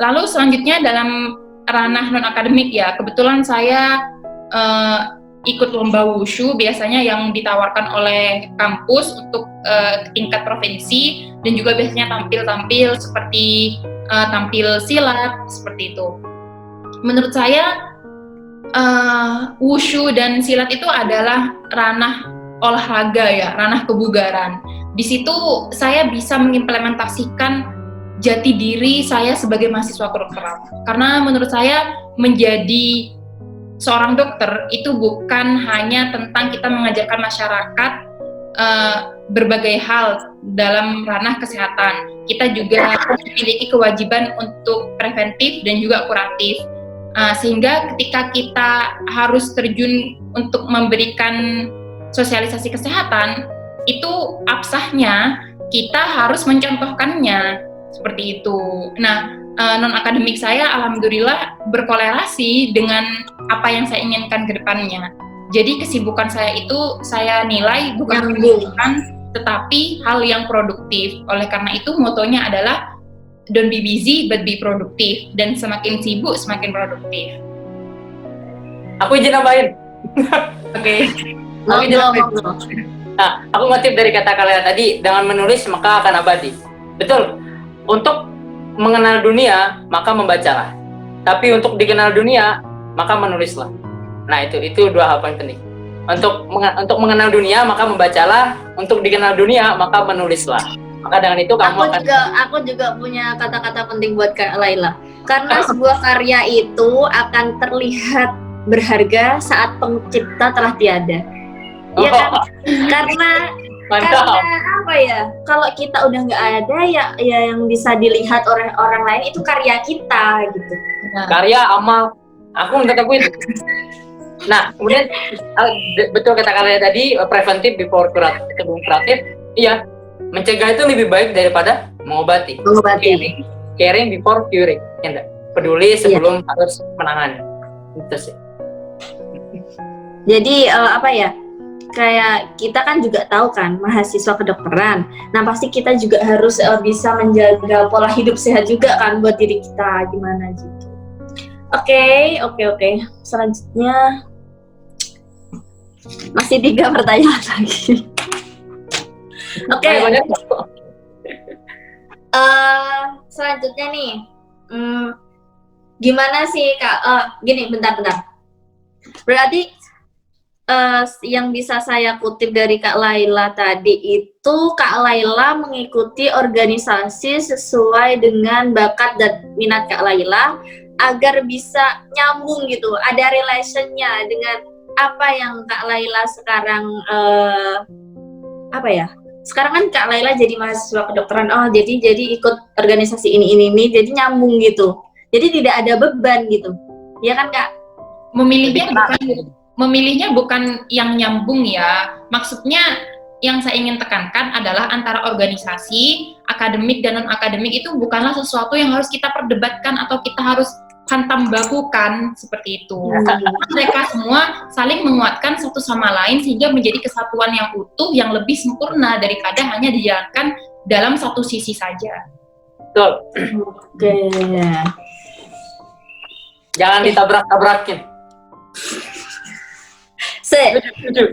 Lalu selanjutnya dalam ranah non akademik ya, kebetulan saya ikut lomba wushu biasanya yang ditawarkan oleh kampus untuk tingkat provinsi, dan juga biasanya tampil seperti tampil silat seperti itu. Menurut saya wushu dan silat itu adalah ranah olahraga ya, ranah kebugaran. Di situ saya bisa mengimplementasikan jati diri saya sebagai mahasiswa kedokteran. Karena menurut saya menjadi seorang dokter itu bukan hanya tentang kita mengajarkan masyarakat berbagai hal dalam ranah kesehatan. Kita juga memiliki kewajiban untuk preventif dan juga kuratif. Sehingga ketika kita harus terjun untuk memberikan sosialisasi kesehatan, itu absahnya kita harus mencontohkannya seperti itu. Nah, non-akademik saya alhamdulillah berkolerasi dengan apa yang saya inginkan ke depannya. Jadi kesibukan saya itu saya nilai bukan kesibukan, tetapi hal yang produktif. Oleh karena itu motonya adalah don't be busy but be produktif, dan semakin sibuk semakin produktif. Aku izin nambahin. Oke. Nah, aku ngutip dari kata kalian tadi, dengan menulis maka akan abadi. Betul. Untuk mengenal dunia maka membacalah. Tapi untuk dikenal dunia maka menulislah. Nah, itu dua hal paling penting. Untuk mengenal dunia maka membacalah, untuk dikenal dunia maka menulislah. Maka dengan itu kamu aku juga punya kata-kata penting buat Kak Laila. Karena sebuah karya itu akan terlihat berharga saat pencipta telah tiada. Ya kan? Karena apa ya? Kalau kita udah nggak ada ya yang bisa dilihat oleh orang lain itu karya kita gitu. Karya, amal, aku mengetahui. Nah, kemudian betul kata kalian tadi, preventif before curative, sebelum kuratif. Iya, mencegah itu lebih baik daripada mengobati. Caring before curing. Ya, peduli sebelum harus menangani. Itu sih. Jadi kayak kita kan juga tahu kan mahasiswa kedokteran. Nah pasti kita juga harus bisa menjaga pola hidup sehat juga kan buat diri kita gimana gitu. Oke. Selanjutnya masih 3 pertanyaan lagi. Oke. Selanjutnya nih, gimana sih Kak? Gini, bentar. Berarti yang bisa saya kutip dari Kak Laila tadi itu Kak Laila mengikuti organisasi sesuai dengan bakat dan minat Kak Laila agar bisa nyambung gitu, ada relationnya dengan apa yang Kak Laila sekarang sekarang kan Kak Laila jadi mahasiswa kedokteran, jadi ikut organisasi ini jadi nyambung gitu, jadi tidak ada beban gitu, ya kan Kak? Memilihnya bukan yang nyambung ya, maksudnya yang saya ingin tekankan adalah antara organisasi, akademik dan non-akademik itu bukanlah sesuatu yang harus kita perdebatkan atau kita harus hantam bakukan seperti itu. Mereka semua saling menguatkan satu sama lain sehingga menjadi kesatuan yang utuh yang lebih sempurna daripada hanya dijalankan dalam satu sisi saja. Betul. Oke. Jangan ditabrak-tabrakin.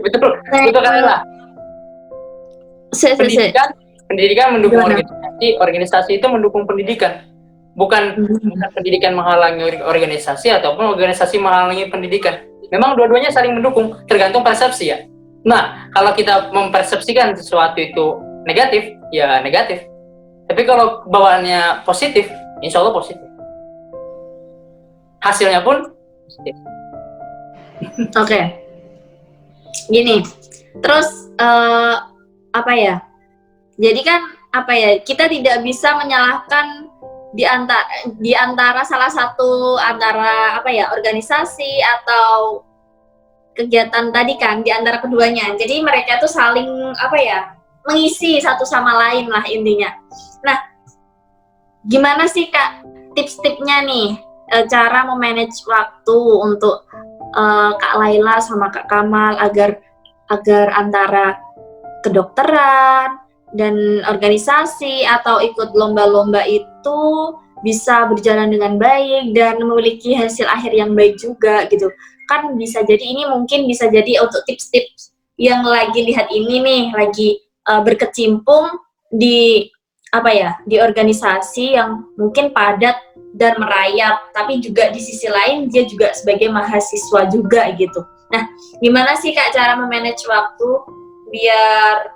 Betul Kak. Pendidikan mendukung organisasi itu mendukung pendidikan. Bukan pendidikan menghalangi organisasi ataupun organisasi menghalangi pendidikan. Memang dua-duanya saling mendukung, tergantung persepsi ya. Nah, kalau kita mempersepsikan sesuatu itu negatif, ya negatif. Tapi kalau bawaannya positif, insya Allah positif. Hasilnya pun positif. Oke. Gini, terus apa ya? Jadi kan apa ya? Kita tidak bisa menyalahkan di antara salah satu antara apa ya, organisasi atau kegiatan tadi kan, di antara keduanya. Jadi mereka tuh saling apa ya, mengisi satu sama lain lah intinya. Nah, gimana sih Kak tips-tipsnya nih cara memanage waktu untuk Kak Laila sama Kak Kamal agar antara kedokteran dan organisasi atau ikut lomba-lomba itu bisa berjalan dengan baik dan memiliki hasil akhir yang baik juga gitu. Kan bisa jadi ini mungkin bisa jadi untuk tips-tips yang lagi lihat ini nih, lagi berkecimpung di apa ya, di organisasi yang mungkin padat dan merayap, tapi juga di sisi lain dia juga sebagai mahasiswa juga gitu. Nah, gimana sih Kak cara memanage waktu biar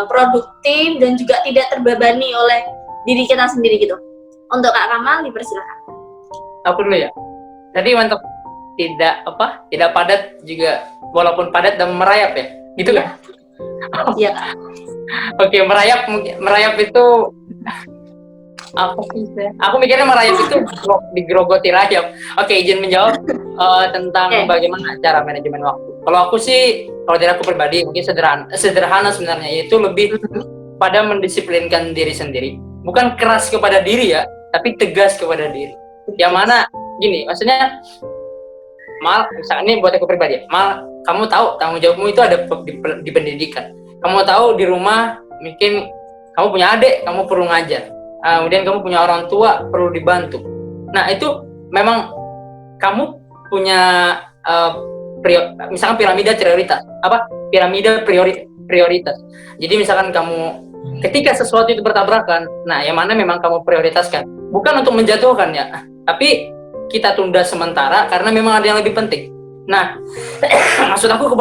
produktif dan juga tidak terbebani oleh diri kita sendiri gitu? Untuk Kak Kamal dipersilakan. Aku dulu ya. Tadi mantap, tidak padat juga, walaupun padat dan merayap ya, gitu kan? Iya Kak. Oke, merayap itu aku mikirnya merayap itu digerogoti rayap. Oke, izin menjawab tentang bagaimana cara manajemen waktu. Kalau aku sih, kalau dari aku pribadi mungkin sederhana sebenarnya, yaitu lebih pada mendisiplinkan diri sendiri. Bukan keras kepada diri ya, tapi tegas kepada diri. Yang mana gini, maksudnya Mal, misalnya ini buat aku pribadi ya, Mal, kamu tahu tanggung jawabmu itu ada di pendidikan. Kamu tahu di rumah mungkin kamu punya adik, kamu perlu ngajar. Kemudian kamu punya orang tua, perlu dibantu. Nah, itu memang kamu punya misalkan piramida prioritas. Piramida prioritas. Jadi misalkan kamu ketika sesuatu itu bertabrakan, nah yang mana memang kamu prioritaskan. Bukan untuk menjatuhkan ya, tapi kita tunda sementara karena memang ada yang lebih penting. Nah, maksud aku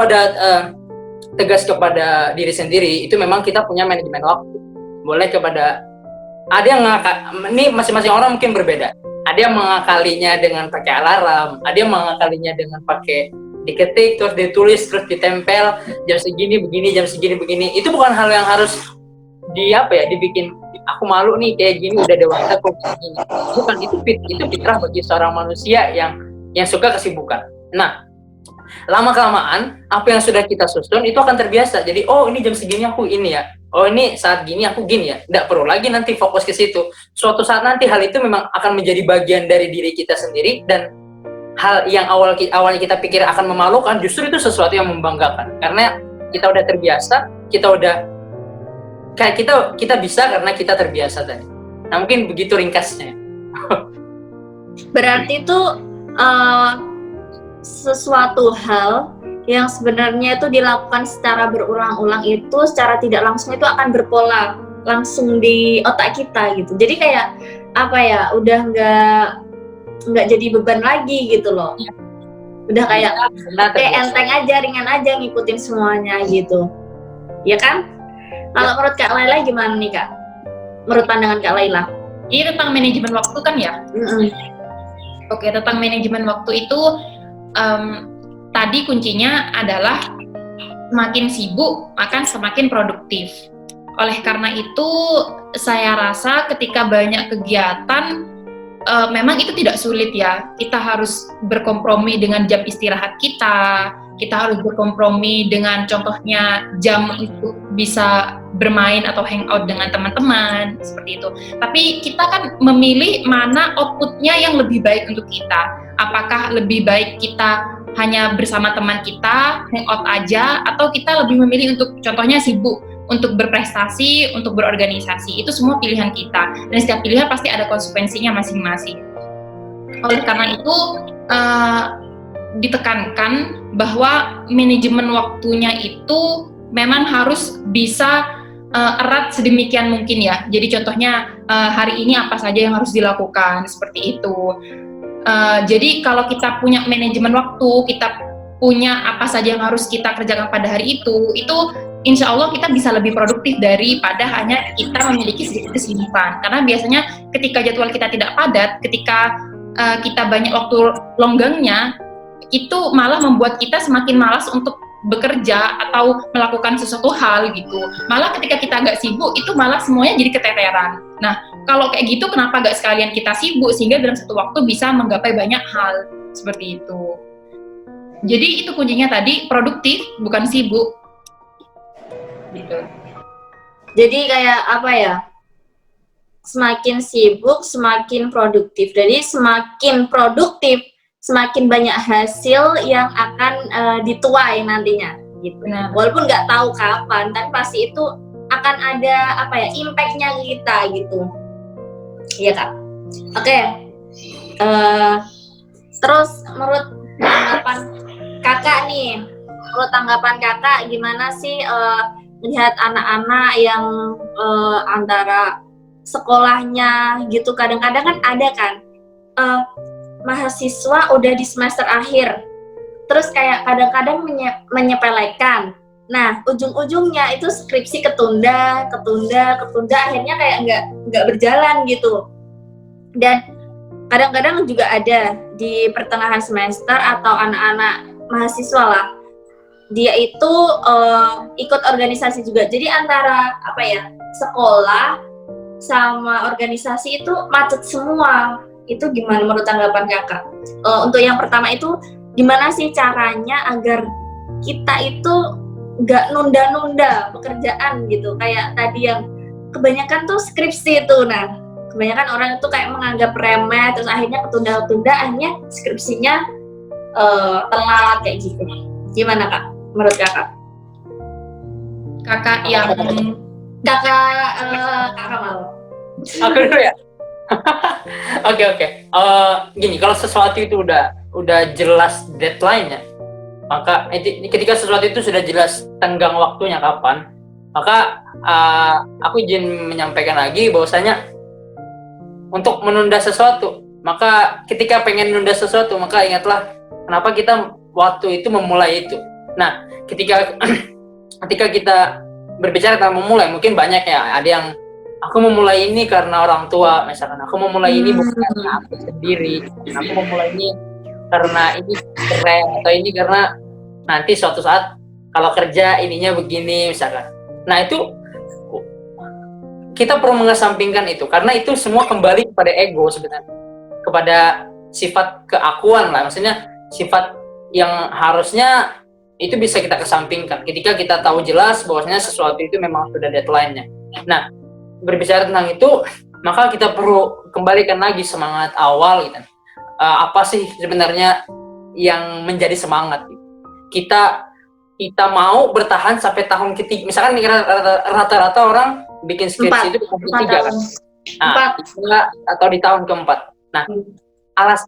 tegas kepada diri sendiri, itu memang kita punya manajemen waktu. Boleh kepada, ada yang ini masing-masing orang mungkin berbeda. Ada yang mengakalinya dengan pakai alarm, ada yang mengakalinya dengan pakai diketik, terus ditulis, terus ditempel, jam segini begini, jam segini begini. Itu bukan hal yang harus dibikin, aku malu nih kayak gini, udah dewasa kok gini. Bukan, itu fitrah bagi seorang manusia yang suka kesibukan. Nah, lama-kelamaan apa yang sudah kita susun itu akan terbiasa. Jadi, oh ini jam segini aku ini ya, oh ini saat gini aku gini ya. Nggak perlu lagi nanti fokus ke situ. Suatu saat nanti hal itu memang akan menjadi bagian dari diri kita sendiri, dan hal yang awalnya kita pikir akan memalukan, justru itu sesuatu yang membanggakan. Karena kita udah terbiasa, kita bisa karena kita terbiasa tadi. Nah, mungkin begitu ringkasnya. Berarti itu sesuatu hal yang sebenarnya itu dilakukan secara berulang-ulang, itu secara tidak langsung itu akan berpola langsung di otak kita gitu. Jadi kayak udah nggak jadi beban lagi gitu loh. Udah kayak enteng aja, ringan aja ngikutin semuanya gitu. Ya kan? Kalau menurut Kak Laila gimana nih Kak? Menurut pandangan Kak Laila? Ini tentang manajemen waktu kan ya? Oke, tentang manajemen waktu itu tadi kuncinya adalah semakin sibuk akan semakin produktif. Oleh karena itu saya rasa ketika banyak kegiatan memang itu tidak sulit ya. Kita harus berkompromi dengan jam istirahat kita. Kita harus berkompromi dengan contohnya jam untuk bisa bermain atau hangout dengan teman-teman, seperti itu. Tapi kita kan memilih mana outputnya yang lebih baik untuk kita. Apakah lebih baik kita hanya bersama teman kita, hangout aja, atau kita lebih memilih untuk contohnya sibuk, untuk berprestasi, untuk berorganisasi. Itu semua pilihan kita. Dan setiap pilihan pasti ada konsekuensinya masing-masing. Oleh karena itu, ditekankan bahwa manajemen waktunya itu memang harus bisa erat sedemikian mungkin ya. Jadi contohnya hari ini apa saja yang harus dilakukan, seperti itu. Jadi kalau kita punya manajemen waktu, kita punya apa saja yang harus kita kerjakan pada hari itu insya Allah kita bisa lebih produktif daripada hanya kita memiliki sedikit kesibukan. Karena biasanya ketika jadwal kita tidak padat, ketika kita banyak waktu longgangnya, itu malah membuat kita semakin malas untuk bekerja atau melakukan sesuatu hal gitu. Malah ketika kita agak sibuk, itu malah semuanya jadi keteteran. Nah, kalau kayak gitu kenapa gak sekalian kita sibuk sehingga dalam satu waktu bisa menggapai banyak hal seperti itu. Jadi itu kuncinya tadi, produktif bukan sibuk. Gitu. Jadi kayak apa ya? Semakin sibuk, semakin produktif. Jadi semakin produktif, semakin banyak hasil yang akan dituai nantinya gitu. Nah, Walaupun nggak tahu kapan, tapi pasti itu akan ada apa ya, impact-nya kita gitu. Iya Kak. Oke. Terus menurut tanggapan Kakak nih, gimana sih melihat anak-anak yang antara sekolahnya gitu, kadang-kadang kan ada kan mahasiswa udah di semester akhir, terus kayak kadang-kadang menyepelekan. Nah, ujung-ujungnya itu skripsi ketunda, akhirnya kayak nggak berjalan gitu. Dan kadang-kadang juga ada di pertengahan semester atau anak-anak mahasiswa lah, dia itu ikut organisasi juga. Jadi antara apa ya, sekolah sama organisasi itu macet semua. Itu gimana menurut tanggapan Kakak? Untuk yang pertama itu gimana sih caranya agar kita itu nggak nunda-nunda pekerjaan gitu? Kayak tadi yang kebanyakan tuh skripsi itu. Nah, kebanyakan orang itu kayak menganggap remeh, terus akhirnya ketunda-tunda, akhirnya skripsinya telat kayak gitu. Gimana Kak? Menurut Kakak? Kakak yang Kakak mau? Aku dulu ya. Oke. Gini, kalau sesuatu itu udah jelas deadline-nya, maka ketika sesuatu itu sudah jelas tenggang waktunya kapan, maka aku izin menyampaikan lagi bahwasanya untuk menunda sesuatu, maka ketika pengen menunda sesuatu, maka ingatlah kenapa kita waktu itu memulai itu. Nah, ketika kita berbicara tentang memulai, mungkin banyak ya, ada yang aku memulai ini karena orang tua, misalkan aku memulai ini bukan karena aku sendiri, aku memulai ini karena ini keren, atau ini karena nanti suatu saat kalau kerja ininya begini misalkan. Nah, itu kita perlu mengesampingkan itu, karena itu semua kembali kepada ego sebenarnya, kepada sifat keakuan lah, maksudnya sifat yang harusnya itu bisa kita kesampingkan ketika kita tahu jelas bahwasanya sesuatu itu memang sudah deadline-nya. Nah, berbicara tentang itu, maka kita perlu kembalikan lagi semangat awal gitu. Apa sih sebenarnya yang menjadi semangat gitu? Kita mau bertahan sampai tahun ketiga, misalkan rata-rata orang bikin skripsi itu di tahun ketiga kan? Nah, atau di tahun keempat. Nah,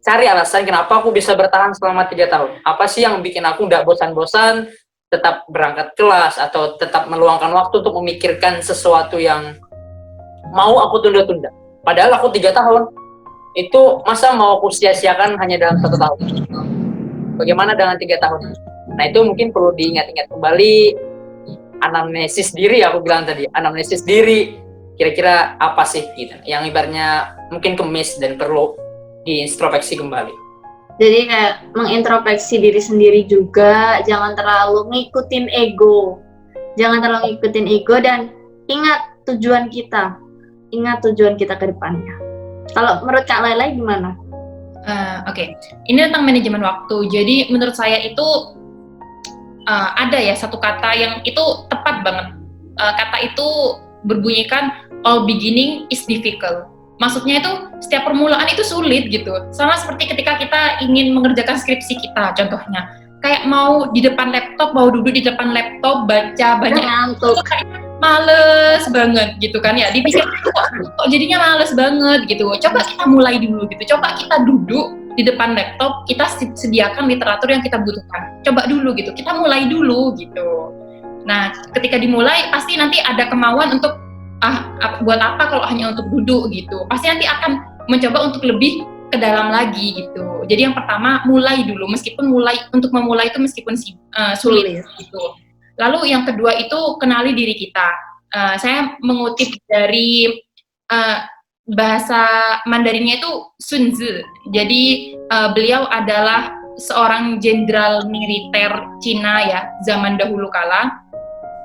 cari alasan kenapa aku bisa bertahan selama 3 tahun. Apa sih yang bikin aku nggak bosan-bosan tetap berangkat kelas atau tetap meluangkan waktu untuk memikirkan sesuatu yang mau aku tunda-tunda. Padahal aku 3 tahun itu masa mau aku sia-siakan hanya dalam 1 tahun. Bagaimana dengan 3 tahun? Nah, itu mungkin perlu diingat-ingat kembali, anamnesis diri, aku bilang tadi, anamnesis diri, kira-kira apa sih gitu, yang ibaratnya mungkin kemis dan perlu diintrospeksi kembali. Jadi kayak mengintrospeksi diri sendiri juga, jangan terlalu ngikutin ego. Dan ingat tujuan kita ke depannya. Kalau menurut Kak Laila gimana? Oke. Ini tentang manajemen waktu. Jadi menurut saya itu ada ya satu kata yang itu tepat banget. Kata itu berbunyikan all beginning is difficult. Maksudnya itu setiap permulaan itu sulit gitu. Sama seperti ketika kita ingin mengerjakan skripsi kita, contohnya. Kayak mau di depan laptop, mau duduk di depan laptop, baca banyak Ngantuk. males banget gitu kan ya. Dipikir kok jadinya males banget gitu. Coba kita mulai dulu gitu. Coba kita duduk di depan laptop, kita sediakan literatur yang kita butuhkan. Coba dulu gitu. Kita mulai dulu gitu. Nah, ketika dimulai pasti nanti ada kemauan untuk buat apa kalau hanya untuk duduk gitu. Pasti nanti akan mencoba untuk lebih ke dalam lagi gitu. Jadi yang pertama mulai dulu, meskipun memulai itu meskipun sulit gitu. Lalu yang kedua itu kenali diri kita. Saya mengutip dari bahasa Mandarinnya itu Sun Tzu. Jadi beliau adalah seorang jenderal militer Cina ya zaman dahulu kala.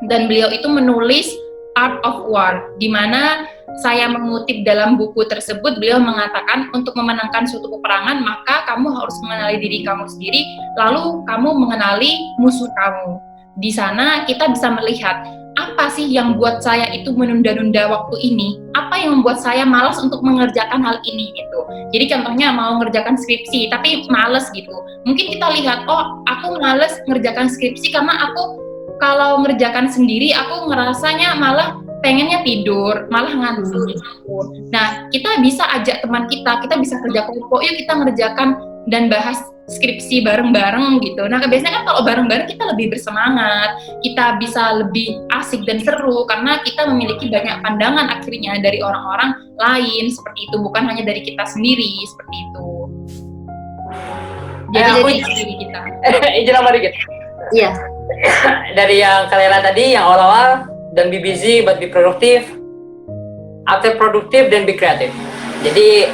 Dan beliau itu menulis Art of War, di mana saya mengutip dalam buku tersebut, beliau mengatakan untuk memenangkan suatu peperangan, maka kamu harus mengenali diri kamu sendiri, lalu kamu mengenali musuh kamu. Di sana kita bisa melihat, apa sih yang buat saya itu menunda-nunda waktu ini? Apa yang membuat saya malas untuk mengerjakan hal ini gitu. Jadi contohnya mau mengerjakan skripsi, tapi malas gitu. Mungkin kita lihat, oh aku malas mengerjakan skripsi karena aku kalau ngerjakan sendiri aku ngerasanya malah pengennya tidur, malah ngantuk. Nah, kita bisa ajak teman kita bisa kerja kelompok, yuk kita ngerjakan dan bahas skripsi bareng-bareng gitu. Nah, biasanya kan kalau bareng-bareng kita lebih bersemangat, kita bisa lebih asik dan seru karena kita memiliki banyak pandangan akhirnya dari orang-orang lain seperti itu, bukan hanya dari kita sendiri seperti itu. Jadi diri kita. Izin lama dikit. Iya. Dari yang Kalela tadi, yang awal-awal, don't be busy but be productive, after productive then be creative. Jadi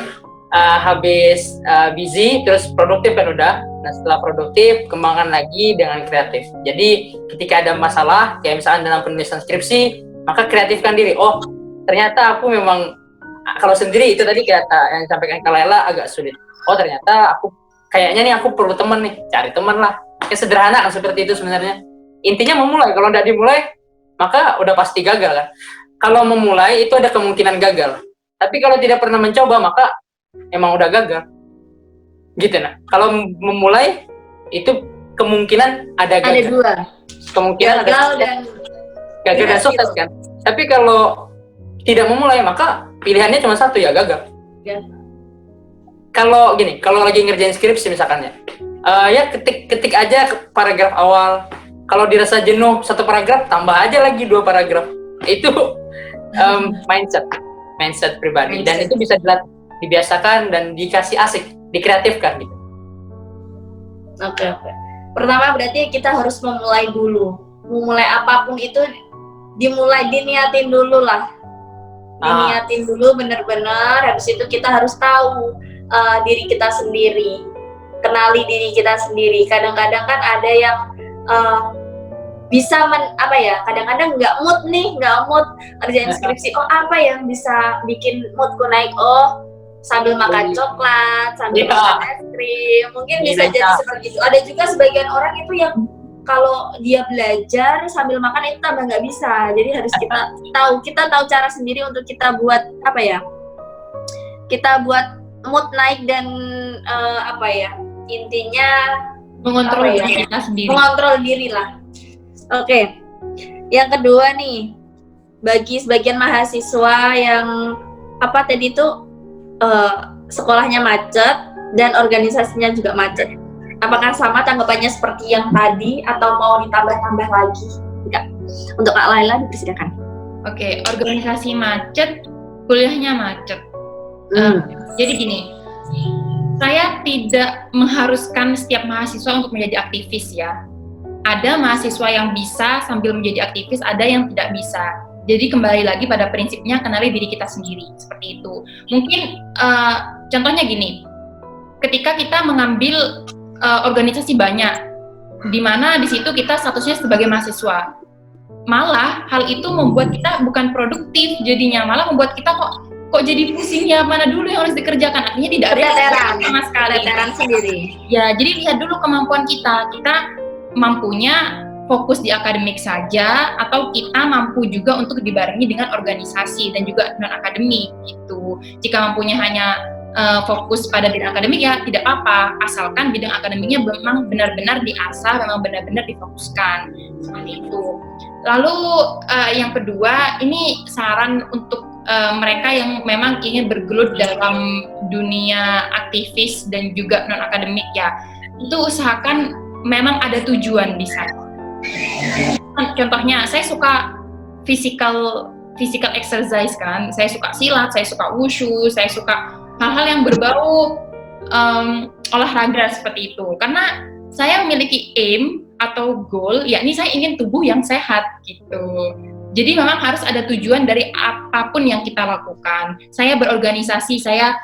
habis busy terus produktif kan udah. Nah setelah produktif kembangkan lagi dengan kreatif. Jadi ketika ada masalah kayak misalnya dalam penulisan skripsi, maka kreatifkan diri. Oh ternyata aku memang kalau sendiri itu tadi kata yang disampaikan Kalela agak sulit. Oh ternyata kayaknya nih aku perlu teman nih, cari teman lah. Kayak sederhana kan seperti itu sebenarnya. Intinya memulai. Kalau tidak dimulai maka udah pasti gagal kan. Kalau memulai itu ada kemungkinan gagal. Tapi kalau tidak pernah mencoba maka emang udah gagal. Gitu nah. Kalau memulai itu kemungkinan ada gagal. Ada dua. Kemungkinan gagal ada gagal dan sukses kan. Tapi kalau tidak memulai maka pilihannya cuma satu, ya gagal. Ya. Kalau gini, kalau lagi ngerjain skripsi misalkan ya ketik aja paragraf awal. Kalau dirasa jenuh satu paragraf, tambah aja lagi 2 paragraf. Itu mindset pribadi. Dan itu bisa dibiasakan dan dikasih asik, dikreatifkan gitu. Oke. Pertama berarti kita harus memulai dulu. Memulai apapun itu diniatin dulu lah. Diniatin dulu benar-benar. Habis itu kita harus tahu diri kita sendiri. Kenali diri kita sendiri. Kadang-kadang kan ada yang bisa kadang-kadang nggak mood ngerjain skripsi. Oh apa yang bisa bikin moodku naik? Oh sambil makan coklat, sambil makan es krim, mungkin bisa jadi seperti itu. Ada juga sebagian orang itu yang kalau dia belajar sambil makan itu tambah nggak bisa. Jadi harus kita tahu cara sendiri untuk kita buat kita buat mood naik dan intinya mengontrol diri kita sendiri. Mengontrol diri lah. Oke. Yang kedua nih, bagi sebagian mahasiswa yang tadi itu sekolahnya macet dan organisasinya juga macet. Apakah sama tanggapannya seperti yang tadi atau mau ditambah-tambah lagi? Enggak. Untuk Kak Laila dipersilakan. Oke, organisasi macet, kuliahnya macet. Jadi gini, saya tidak mengharuskan setiap mahasiswa untuk menjadi aktivis ya. Ada mahasiswa yang bisa sambil menjadi aktivis, ada yang tidak bisa. Jadi kembali lagi pada prinsipnya kenali diri kita sendiri, seperti itu. Mungkin contohnya gini, ketika kita mengambil organisasi banyak, di mana di situ kita statusnya sebagai mahasiswa, malah hal itu membuat kita bukan produktif, jadinya malah membuat kita kok kok jadi pusing ya, mana dulu yang harus dikerjakan, akhirnya tidak ada yang Keteteran, sama sekali. keteteran sendiri. Ya, jadi lihat dulu kemampuan kita mampunya fokus di akademik saja atau kita mampu juga untuk dibarengi dengan organisasi dan juga non akademik gitu. Jika mampunya hanya fokus pada bidang akademik ya tidak apa-apa, asalkan bidang akademiknya memang benar-benar diasah, memang benar-benar difokuskan seperti itu. Lalu yang kedua, ini saran untuk mereka yang memang ingin bergelut dalam dunia aktivis dan juga non akademik ya, itu usahakan memang ada tujuan di sana. Contohnya saya suka physical exercise kan, saya suka silat, saya suka wushu, saya suka hal-hal yang berbau olahraga seperti itu, karena saya memiliki aim atau goal, yakni saya ingin tubuh yang sehat gitu. Jadi memang harus ada tujuan dari apapun yang kita lakukan. Saya berorganisasi, saya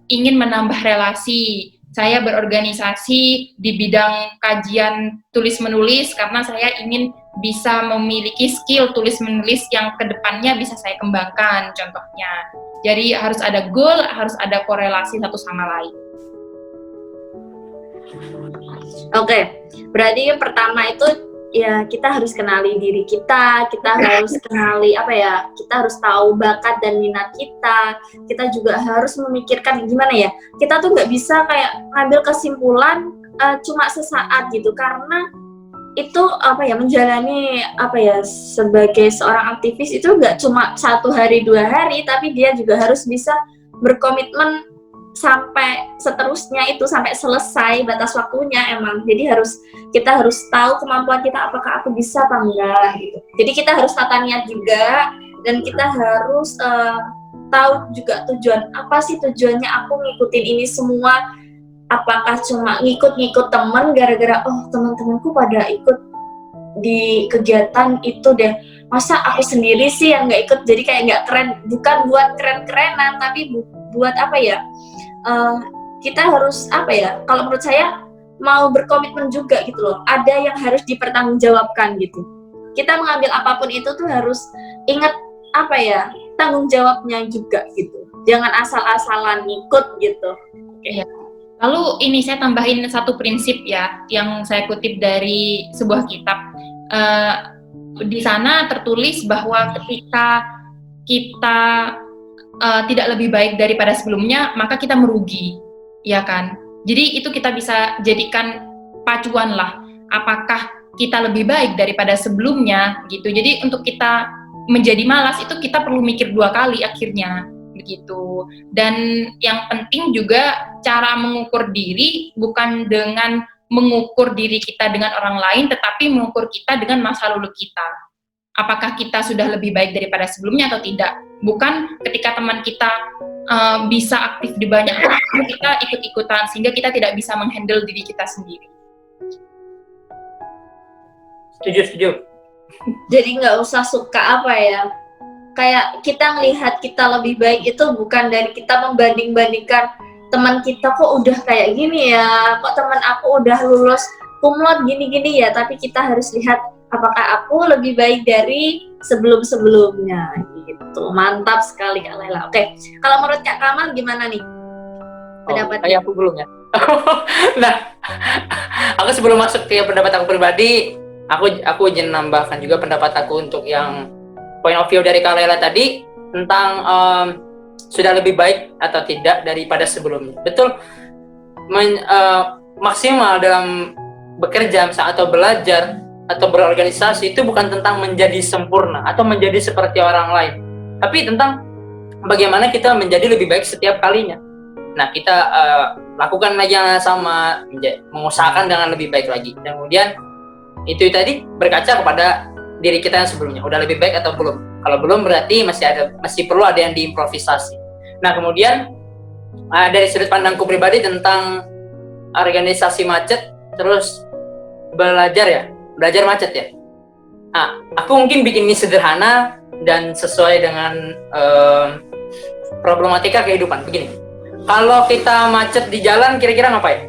ingin menambah relasi, saya berorganisasi di bidang kajian tulis-menulis karena saya ingin bisa memiliki skill tulis-menulis yang kedepannya bisa saya kembangkan contohnya. Jadi harus ada goal, harus ada korelasi satu sama lain. Oke, berarti pertama itu ya kita harus kenali diri kita harus kenali kita harus tahu bakat dan minat kita juga harus memikirkan gimana ya, kita tuh nggak bisa kayak ngambil kesimpulan cuma sesaat gitu, karena itu menjalani sebagai seorang aktivis itu nggak cuma 1 hari 2 hari, tapi dia juga harus bisa berkomitmen sampai seterusnya itu sampai selesai batas waktunya emang. Jadi kita harus tahu kemampuan kita, apakah aku bisa apa enggak gitu. Jadi kita harus tata niat juga, dan kita harus tahu juga apa sih tujuannya aku ngikutin ini semua. Apakah cuma ngikut teman gara-gara teman-temanku pada ikut di kegiatan itu deh, masa aku sendiri sih yang nggak ikut, jadi kayak nggak keren. Bukan buat keren-kerenan, tapi buat kita harus kalau menurut saya mau berkomitmen juga gitu loh, ada yang harus dipertanggungjawabkan gitu. Kita mengambil apapun itu tuh harus ingat tanggung jawabnya juga gitu, jangan asal-asalan ngikut gitu. Iya. Lalu ini saya tambahin satu prinsip ya, yang saya kutip dari sebuah kitab. Di sana tertulis bahwa ketika kita tidak lebih baik daripada sebelumnya, maka kita merugi, ya kan? Jadi itu kita bisa jadikan pacuan lah, apakah kita lebih baik daripada sebelumnya gitu. Jadi untuk kita menjadi malas itu kita perlu mikir 2 kali akhirnya begitu. Dan yang penting juga cara mengukur diri bukan dengan mengukur diri kita dengan orang lain, tetapi mengukur kita dengan masa lalu kita. Apakah kita sudah lebih baik daripada sebelumnya atau tidak? Bukan ketika teman kita bisa aktif di banyak hal, kita ikut-ikutan sehingga kita tidak bisa menghandle diri kita sendiri. Setuju. Jadi nggak usah suka kayak kita ngelihat kita lebih baik itu bukan dari kita membanding-bandingkan teman kita kok udah kayak gini ya, kok teman aku udah lulus kumlot gini-gini ya, tapi kita harus lihat apakah aku lebih baik dari sebelum-sebelumnya gitu. Mantap sekali Kak Laila. Oke, kalau menurut Kak Kamal gimana nih pendapatnya? Aku belum ya. Nah, aku sebelum masuk ke pendapat aku pribadi, aku izin nambahkan juga pendapat aku untuk yang point of view dari Kak Laila tadi tentang sudah lebih baik atau tidak daripada sebelumnya. Betul, maksimal dalam bekerja atau belajar atau berorganisasi itu bukan tentang menjadi sempurna atau menjadi seperti orang lain, tapi tentang bagaimana kita menjadi lebih baik setiap kalinya. Nah, kita lakukan aja sama, mengusahakan dengan lebih baik lagi. Dan kemudian itu tadi berkaca kepada diri kita yang sebelumnya, udah lebih baik atau belum. Kalau belum berarti masih perlu ada yang diimprovisasi. Nah, kemudian dari sudut pandangku pribadi tentang organisasi macet, terus belajar macet ya. Nah, aku mungkin bikin ini sederhana dan sesuai dengan problematika kehidupan. Begini, kalau kita macet di jalan, kira-kira ngapain?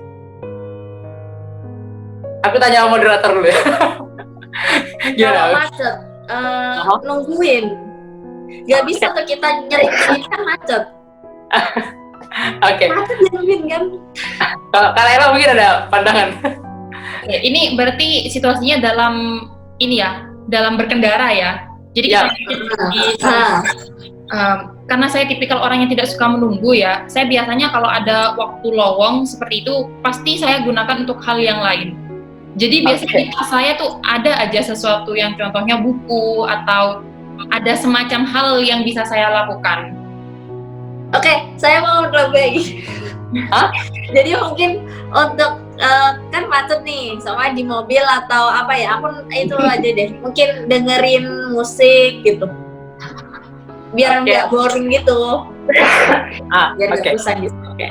Aku tanya sama moderator dulu ya. Kalau macet, nungguin. Gak bisa tuh kita nyeritain kan macet. Oke. Macet jamin kan. Kalau Ella mungkin ada pandangan. Oke, ini berarti situasinya dalam ini ya, dalam berkendara ya. Jadi Ya. karena saya tipikal orang yang tidak suka menunggu ya, saya biasanya kalau ada waktu lowong seperti itu, pasti saya gunakan untuk hal yang lain. Jadi biasanya di tas saya tuh ada aja sesuatu yang contohnya buku atau ada semacam hal yang bisa saya lakukan. Oke, saya mau lebih. Jadi mungkin untuk kan macet nih, sama di mobil atau apa ya, aku itu aja deh. Mungkin dengerin musik gitu, biar nggak boring gitu. Biar nggak bosan gitu. Oke,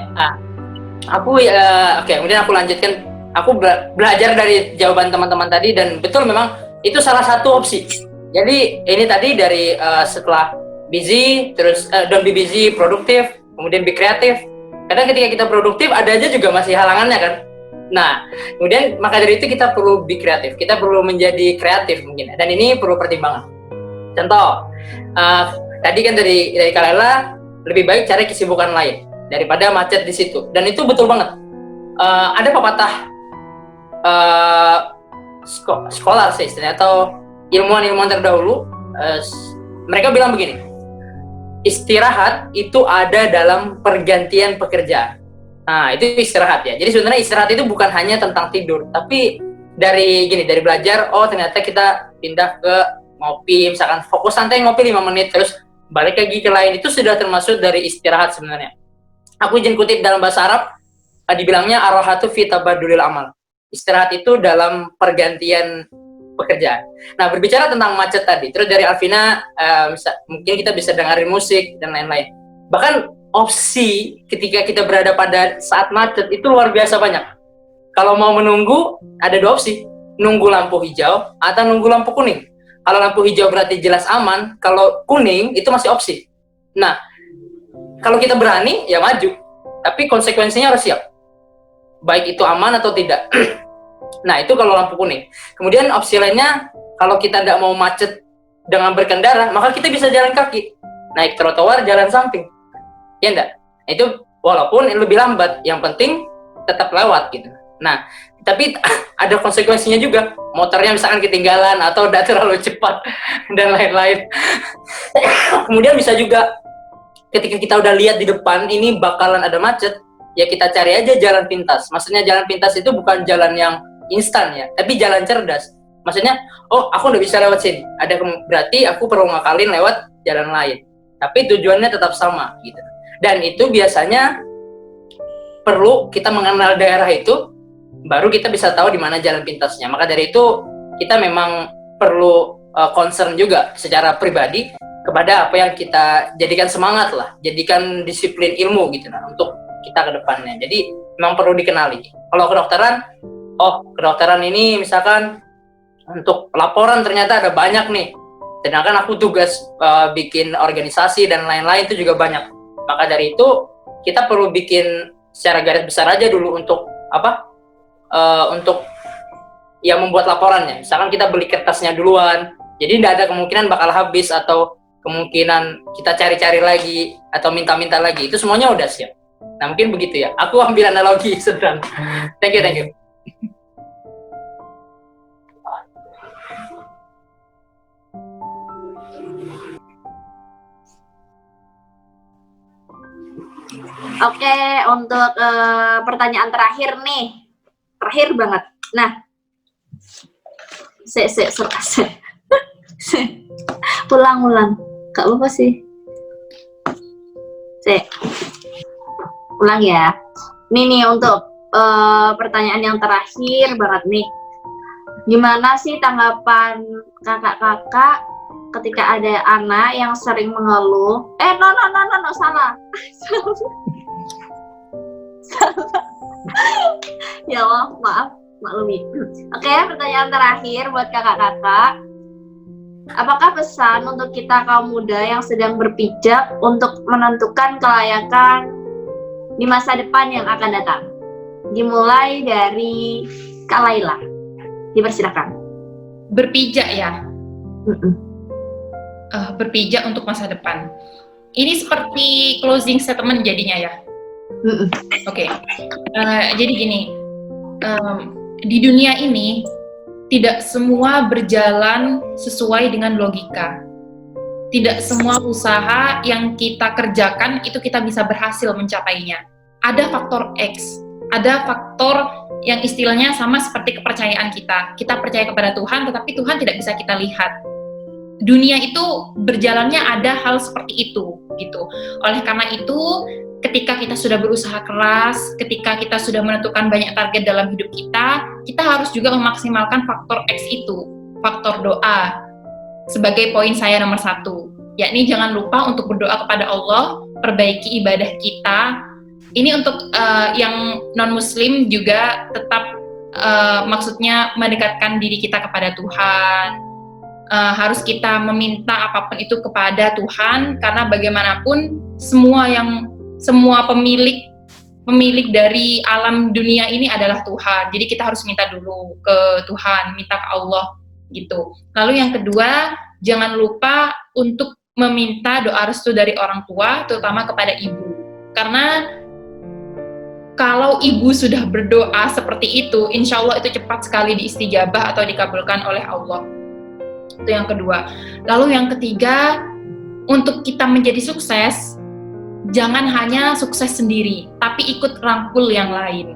kemudian aku lanjutkan. Aku belajar dari jawaban teman-teman tadi dan betul memang itu salah satu opsi. Jadi ini tadi dari setelah busy, terus don't be busy, produktif, kemudian be kreatif. Kadang ketika kita produktif ada aja juga masih halangannya kan. Nah, kemudian maka dari itu kita perlu be kreatif, kita perlu menjadi kreatif mungkin. Dan ini perlu pertimbangan. Contoh, tadi kan dari Kak Lela, lebih baik cari kesibukan lain daripada macet di situ. Dan itu betul banget. Ada pepatah scholar sih istilahnya, atau ilmuwan-ilmuwan terdahulu, mereka bilang begini, istirahat itu ada dalam pergantian pekerjaan. Nah, itu istirahat ya. Jadi sebenarnya istirahat itu bukan hanya tentang tidur, tapi dari belajar, oh ternyata kita pindah ke ngopi, misalkan fokus santai ngopi 5 menit, terus balik lagi ke lain, itu sudah termasuk dari istirahat sebenarnya. Aku izin kutip dalam bahasa Arab, dibilangnya ar-rahatu fi tabadulil amal. Istirahat itu dalam pergantian pekerjaan. Nah, berbicara tentang macet tadi, terus dari Alvina, mungkin kita bisa dengerin musik dan lain-lain. Bahkan opsi ketika kita berada pada saat macet itu luar biasa banyak. Kalau mau menunggu, ada 2 opsi. Nunggu lampu hijau atau nunggu lampu kuning. Kalau lampu hijau berarti jelas aman, kalau kuning itu masih opsi. Nah, kalau kita berani, ya maju. Tapi konsekuensinya harus siap. Baik itu aman atau tidak. Nah, itu kalau lampu kuning. Kemudian opsi lainnya, kalau kita tidak mau macet dengan berkendara, maka kita bisa jalan kaki. Naik trotoar, jalan samping. Ya enggak? Itu walaupun lebih lambat, yang penting tetap lewat gitu. Nah, tapi ada konsekuensinya juga. Motornya misalkan ketinggalan atau udah terlalu cepat dan lain-lain. Kemudian bisa juga ketika kita udah lihat di depan ini bakalan ada macet, ya kita cari aja jalan pintas. Maksudnya jalan pintas itu bukan jalan yang instan ya, tapi jalan cerdas. Maksudnya, oh aku udah bisa lewat sini, berarti aku perlu ngakalin lewat jalan lain. Tapi tujuannya tetap sama gitu. Dan itu biasanya perlu kita mengenal daerah itu, baru kita bisa tahu di mana jalan pintasnya. Maka dari itu kita memang perlu concern juga secara pribadi kepada apa yang kita jadikan semangat lah, jadikan disiplin ilmu gitu nah untuk kita ke depannya. Jadi memang perlu dikenali. Kalau kedokteran ini misalkan untuk laporan ternyata ada banyak nih. Sedangkan aku tugas bikin organisasi dan lain-lain itu juga banyak. Maka dari itu kita perlu bikin secara garis besar aja dulu untuk untuk ya membuat laporannya. Misalkan kita beli kertasnya duluan. Jadi tidak ada kemungkinan bakal habis atau kemungkinan kita cari-cari lagi atau minta-minta lagi. Itu semuanya udah siap. Nah, mungkin begitu ya. Aku ambil analogi sederhana. Thank you. Oke, untuk pertanyaan terakhir nih. Terakhir banget. Nah, ulang. Gak apa sih. Ulang ya. Ini nih untuk pertanyaan yang terakhir banget nih. Gimana sih tanggapan kakak-kakak ketika ada anak yang sering mengeluh? No, salah. Ya Allah, maklumi. Oke, pertanyaan terakhir buat kakak-kakak. Apakah pesan untuk kita kaum muda yang sedang berpijak untuk menentukan kelayakan di masa depan yang akan datang? Dimulai dari Kak Laila. Dipersilakan. Berpijak ya? berpijak untuk masa depan. Ini seperti closing statement jadinya ya. Oke. Jadi gini, di dunia ini tidak semua berjalan sesuai dengan logika. Tidak semua usaha yang kita kerjakan itu kita bisa berhasil mencapainya. Ada faktor X, ada faktor yang istilahnya sama seperti kepercayaan kita. Kita percaya kepada Tuhan, tetapi Tuhan tidak bisa kita lihat. Dunia itu berjalannya ada hal seperti itu, gitu. Oleh karena itu, ketika kita sudah berusaha keras, ketika kita sudah menentukan banyak target dalam hidup kita harus juga memaksimalkan faktor X itu, faktor doa. Sebagai poin saya nomor 1, yakni jangan lupa untuk berdoa kepada Allah, perbaiki ibadah kita. Ini untuk yang non-muslim juga tetap maksudnya mendekatkan diri kita kepada Tuhan. Harus kita meminta apapun itu kepada Tuhan, karena bagaimanapun semua pemilik dari alam dunia ini adalah Tuhan. Jadi kita harus minta dulu ke Tuhan, minta ke Allah gitu. Lalu yang kedua, jangan lupa untuk meminta doa restu dari orang tua, terutama kepada ibu. Karena kalau ibu sudah berdoa seperti itu, insya Allah itu cepat sekali diistijabah atau dikabulkan oleh Allah. Itu yang kedua. Lalu yang ketiga, untuk kita menjadi sukses, jangan hanya sukses sendiri, tapi ikut rangkul yang lain.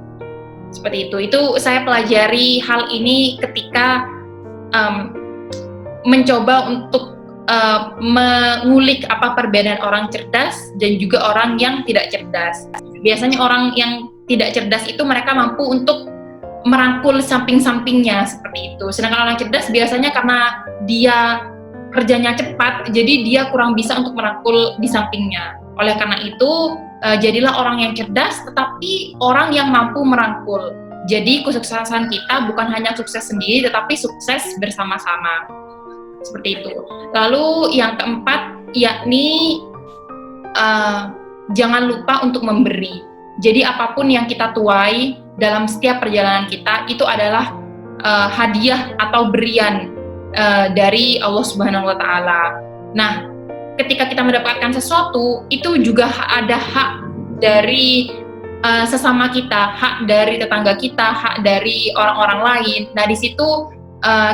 Seperti itu. Itu saya pelajari hal ini ketika mencoba untuk mengulik apa perbedaan orang cerdas dan juga orang yang tidak cerdas. Biasanya orang yang tidak cerdas itu mereka mampu untuk merangkul samping-sampingnya seperti itu. Sedangkan orang cerdas biasanya karena dia kerjanya cepat, jadi dia kurang bisa untuk merangkul di sampingnya. Oleh karena itu, jadilah orang yang cerdas, tetapi orang yang mampu merangkul. Jadi kesuksesan kita bukan hanya sukses sendiri, tetapi sukses bersama-sama. Seperti itu. Lalu yang keempat, yakni jangan lupa untuk memberi. Jadi apapun yang kita tuai dalam setiap perjalanan kita, itu adalah hadiah atau berian dari Allah Subhanahu wa Ta'ala. Nah, ketika kita mendapatkan sesuatu, itu juga ada hak dari sesama kita, hak dari tetangga kita, hak dari orang-orang lain. Nah, di situ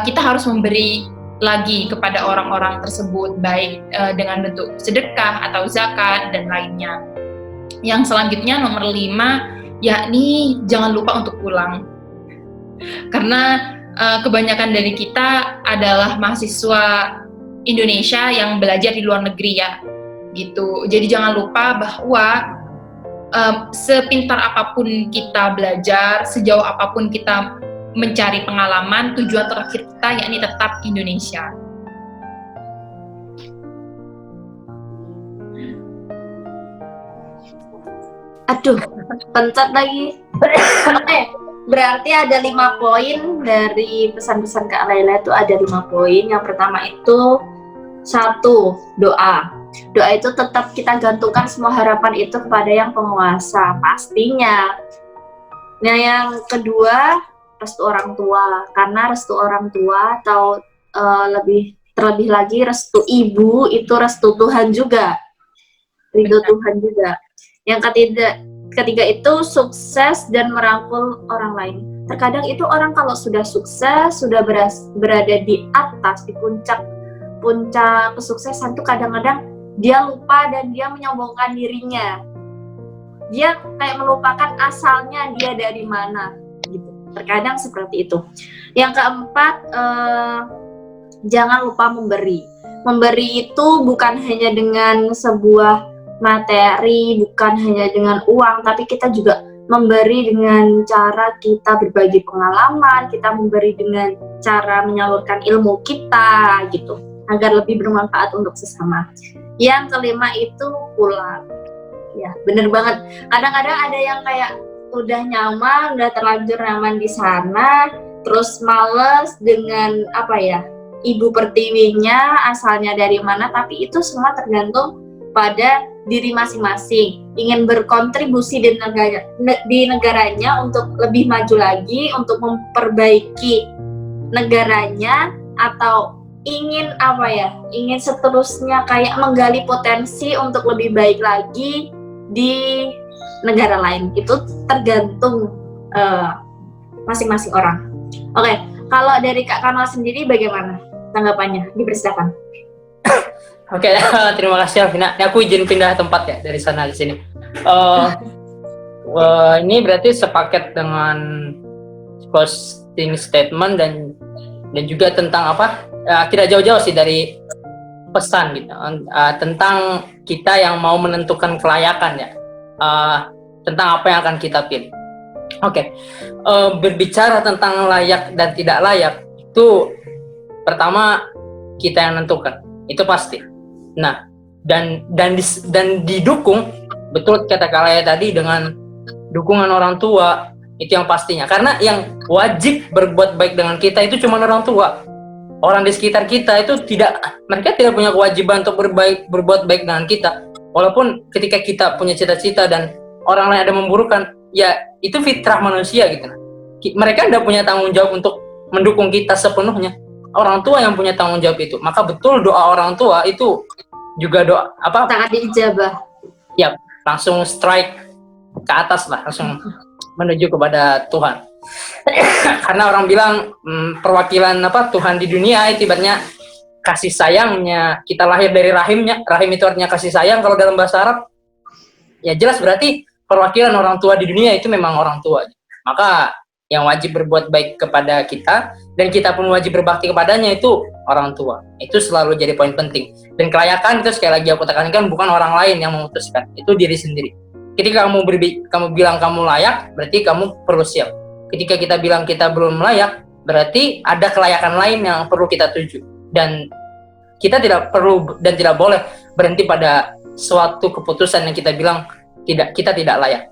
kita harus memberi lagi kepada orang-orang tersebut, baik dengan bentuk sedekah atau zakat dan lainnya. Yang selanjutnya nomor 5, yakni jangan lupa untuk pulang. Karena kebanyakan dari kita adalah mahasiswa Indonesia yang belajar di luar negeri ya, gitu. Jadi jangan lupa bahwa sepintar apapun kita belajar, sejauh apapun kita mencari pengalaman, tujuan terakhir kita yakni tetap Indonesia. Aduh, pencet lagi. Berarti ada 5 poin dari pesan-pesan Kak Laila, itu ada 5 poin. Yang pertama itu 1, doa. Doa itu tetap kita gantungkan semua harapan itu kepada yang penguasa, pastinya. Nah, yang kedua, restu orang tua. Karena restu orang tua atau terlebih lagi restu ibu itu restu Tuhan juga. Ridho Tuhan juga. Yang ketiga itu sukses dan merangkul orang lain. Terkadang itu orang kalau sudah sukses, sudah berada di atas, di puncak kesuksesan tuh kadang-kadang dia lupa dan dia menyombongkan dirinya. Dia kayak melupakan asalnya dia dari mana gitu. Terkadang seperti itu. Yang keempat, jangan lupa memberi. Memberi itu bukan hanya dengan sebuah materi, bukan hanya dengan uang, tapi kita juga memberi dengan cara kita berbagi pengalaman, kita memberi dengan cara menyalurkan ilmu kita gitu, agar lebih bermanfaat untuk sesama. Yang kelima itu pulang. Ya, bener banget. Kadang-kadang ada yang kayak udah nyaman, udah terlanjur nyaman di sana, terus males dengan ibu pertiwinya asalnya dari mana, tapi itu semua tergantung pada diri masing-masing. Ingin berkontribusi di negaranya untuk lebih maju lagi, untuk memperbaiki negaranya, atau ingin apa ya, ingin seterusnya kayak menggali potensi untuk lebih baik lagi di negara lain. Itu tergantung masing-masing orang. Oke, kalau dari Kak Kamal sendiri bagaimana tanggapannya? Dipersilakan. Oke, terima kasih Alvina. Aku izin pindah tempat ya dari sana ke sini. Ini berarti sepaket dengan closing statement dan juga tentang apa? Tidak jauh-jauh sih dari pesan gitu, tentang kita yang mau menentukan kelayakan ya, tentang apa yang akan kita pilih. Oke, berbicara tentang layak dan tidak layak itu pertama kita yang menentukan, itu pasti. Nah, dan didukung, betul kata Kalaya tadi, dengan dukungan orang tua, itu yang pastinya. Karena yang wajib berbuat baik dengan kita itu cuma orang tua. Orang di sekitar kita itu mereka tidak punya kewajiban untuk berbuat baik dengan kita. Walaupun ketika kita punya cita-cita dan orang lain ada memburukan, ya itu fitrah manusia gitu. Mereka tidak punya tanggung jawab untuk mendukung kita sepenuhnya. Orang tua yang punya tanggung jawab itu. Maka betul doa orang tua itu juga doa apa? Sangat diijabah. Ya, langsung strike ke atas lah, langsung menuju kepada Tuhan. Karena orang bilang perwakilan apa Tuhan di dunia itu ibaratnya kasih sayangnya, kita lahir dari rahimnya. Rahim itu artinya kasih sayang kalau dalam bahasa Arab. Ya jelas berarti perwakilan orang tua di dunia itu memang orang tua. Maka yang wajib berbuat baik kepada kita dan kita pun wajib berbakti kepadanya itu orang tua. Itu selalu jadi poin penting. Dan kelayakan itu sekali lagi aku tekankan bukan orang lain yang memutuskan, itu diri sendiri. Ketika kamu bilang kamu layak, berarti kamu perlu siap. Ketika kita bilang kita belum layak, berarti ada kelayakan lain yang perlu kita tuju. Dan kita tidak perlu dan tidak boleh berhenti pada suatu keputusan yang kita bilang kita tidak layak.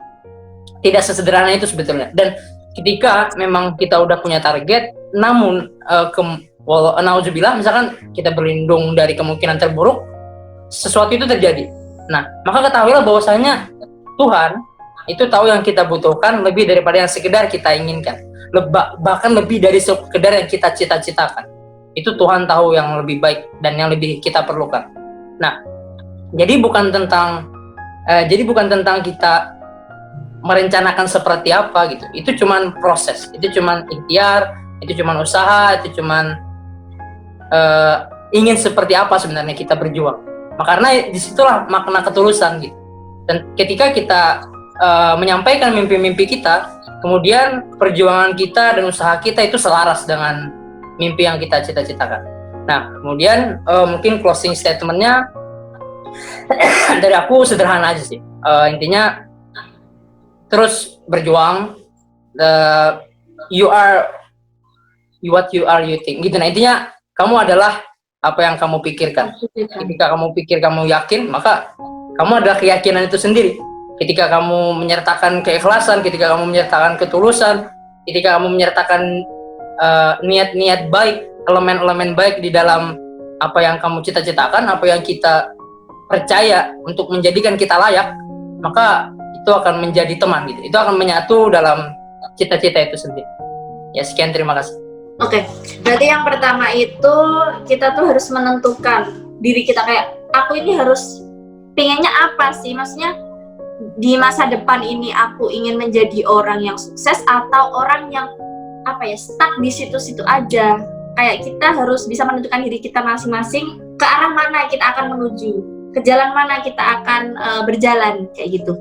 Tidak sesederhana itu sebetulnya. Dan ketika memang kita udah punya target, namun nauzubillah, misalkan kita berlindung dari kemungkinan terburuk, sesuatu itu terjadi. Nah, maka ketahuilah bahwasanya Tuhan itu tahu yang kita butuhkan lebih daripada yang sekedar kita inginkan, bahkan lebih dari sekedar yang kita cita-citakan. Itu Tuhan tahu yang lebih baik dan yang lebih kita perlukan. Nah, jadi bukan tentang kita merencanakan seperti apa gitu. Itu cuman proses, itu cuman ikhtiar, itu cuman usaha, itu cuman ingin seperti apa sebenarnya kita berjuang. Karena disitulah makna ketulusan gitu. Dan ketika kita menyampaikan mimpi-mimpi kita, kemudian perjuangan kita dan usaha kita itu selaras dengan mimpi yang kita cita-citakan. Nah, kemudian mungkin closing statement-nya dari aku sederhana aja sih. Intinya terus berjuang. You are what you are, you think. Gitu. Nah, intinya kamu adalah apa yang kamu pikirkan. Ketika kamu pikir kamu yakin, maka kamu adalah keyakinan itu sendiri. Ketika kamu menyertakan keikhlasan, ketika kamu menyertakan ketulusan, ketika kamu menyertakan niat-niat baik, elemen-elemen baik di dalam apa yang kamu cita-citakan, apa yang kita percaya untuk menjadikan kita layak, maka itu akan menjadi teman gitu. Itu akan menyatu dalam cita-cita itu sendiri. Ya, sekian, terima kasih. Oke, berarti yang pertama itu kita tuh harus menentukan diri kita, kayak aku ini harus pengennya apa sih, maksudnya di masa depan ini aku ingin menjadi orang yang sukses atau orang yang stuck di situ-situ aja. Kayak kita harus bisa menentukan diri kita masing-masing ke arah mana kita akan menuju, ke jalan mana kita akan berjalan kayak gitu.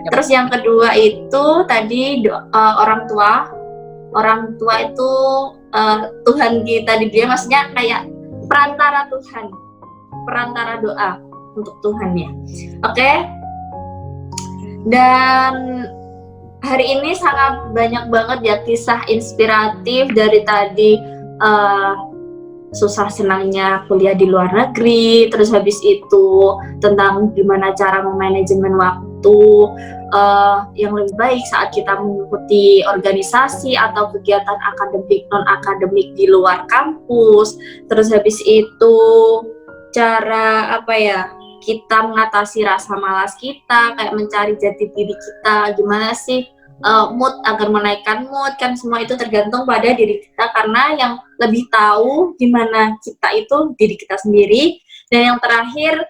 Terus yang kedua itu tadi orang tua itu Tuhan kita di dunia, maksudnya kayak perantara Tuhan, perantara doa untuk Tuhan ya. Oke. Dan hari ini sangat banyak banget ya kisah inspiratif dari tadi, susah senangnya kuliah di luar negeri, terus habis itu tentang gimana cara memanajemen waktu yang lebih baik saat kita mengikuti organisasi atau kegiatan akademik non akademik di luar kampus, terus habis itu cara kita mengatasi rasa malas kita, kayak mencari jati diri kita, gimana sih mood, agar menaikkan mood, kan semua itu tergantung pada diri kita, karena yang lebih tahu gimana kita itu diri kita sendiri. Dan yang terakhir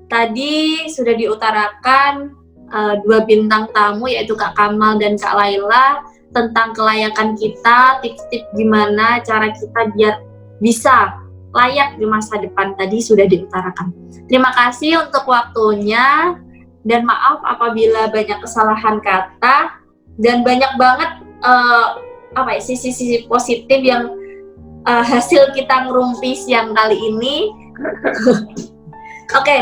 tadi sudah diutarakan 2 bintang tamu, yaitu Kak Kamal dan Kak Laila, tentang kelayakan kita, tips-tips gimana cara kita biar bisa layak di masa depan tadi sudah diutarakan. Terima kasih untuk waktunya, dan maaf apabila banyak kesalahan kata dan banyak banget sisi-sisi positif yang hasil kita ngerumpi siang kali ini. Oke.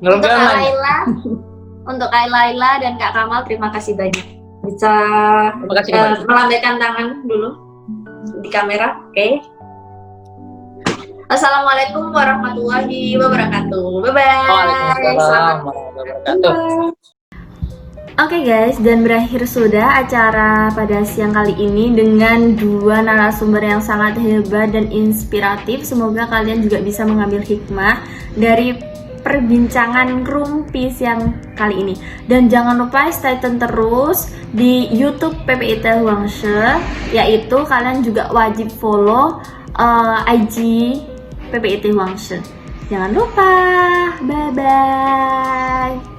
Untuk Kak Laila dan Kak Kamal, terima kasih banyak. Bisa melambaikan tangan dulu di kamera, oke? Assalamualaikum warahmatullahi wabarakatuh. Bye-bye. Waalaikumsalam warahmatullahi wabarakatuh. Oke guys, dan berakhir sudah acara pada siang kali ini dengan 2 narasumber yang sangat hebat dan inspiratif. Semoga kalian juga bisa mengambil hikmah dari perbincangan Rumpi siang kali ini. Dan jangan lupa stay tune terus di YouTube PPIT Huangshe, yaitu kalian juga wajib follow IG PPIT Huangshe. Jangan lupa, bye-bye.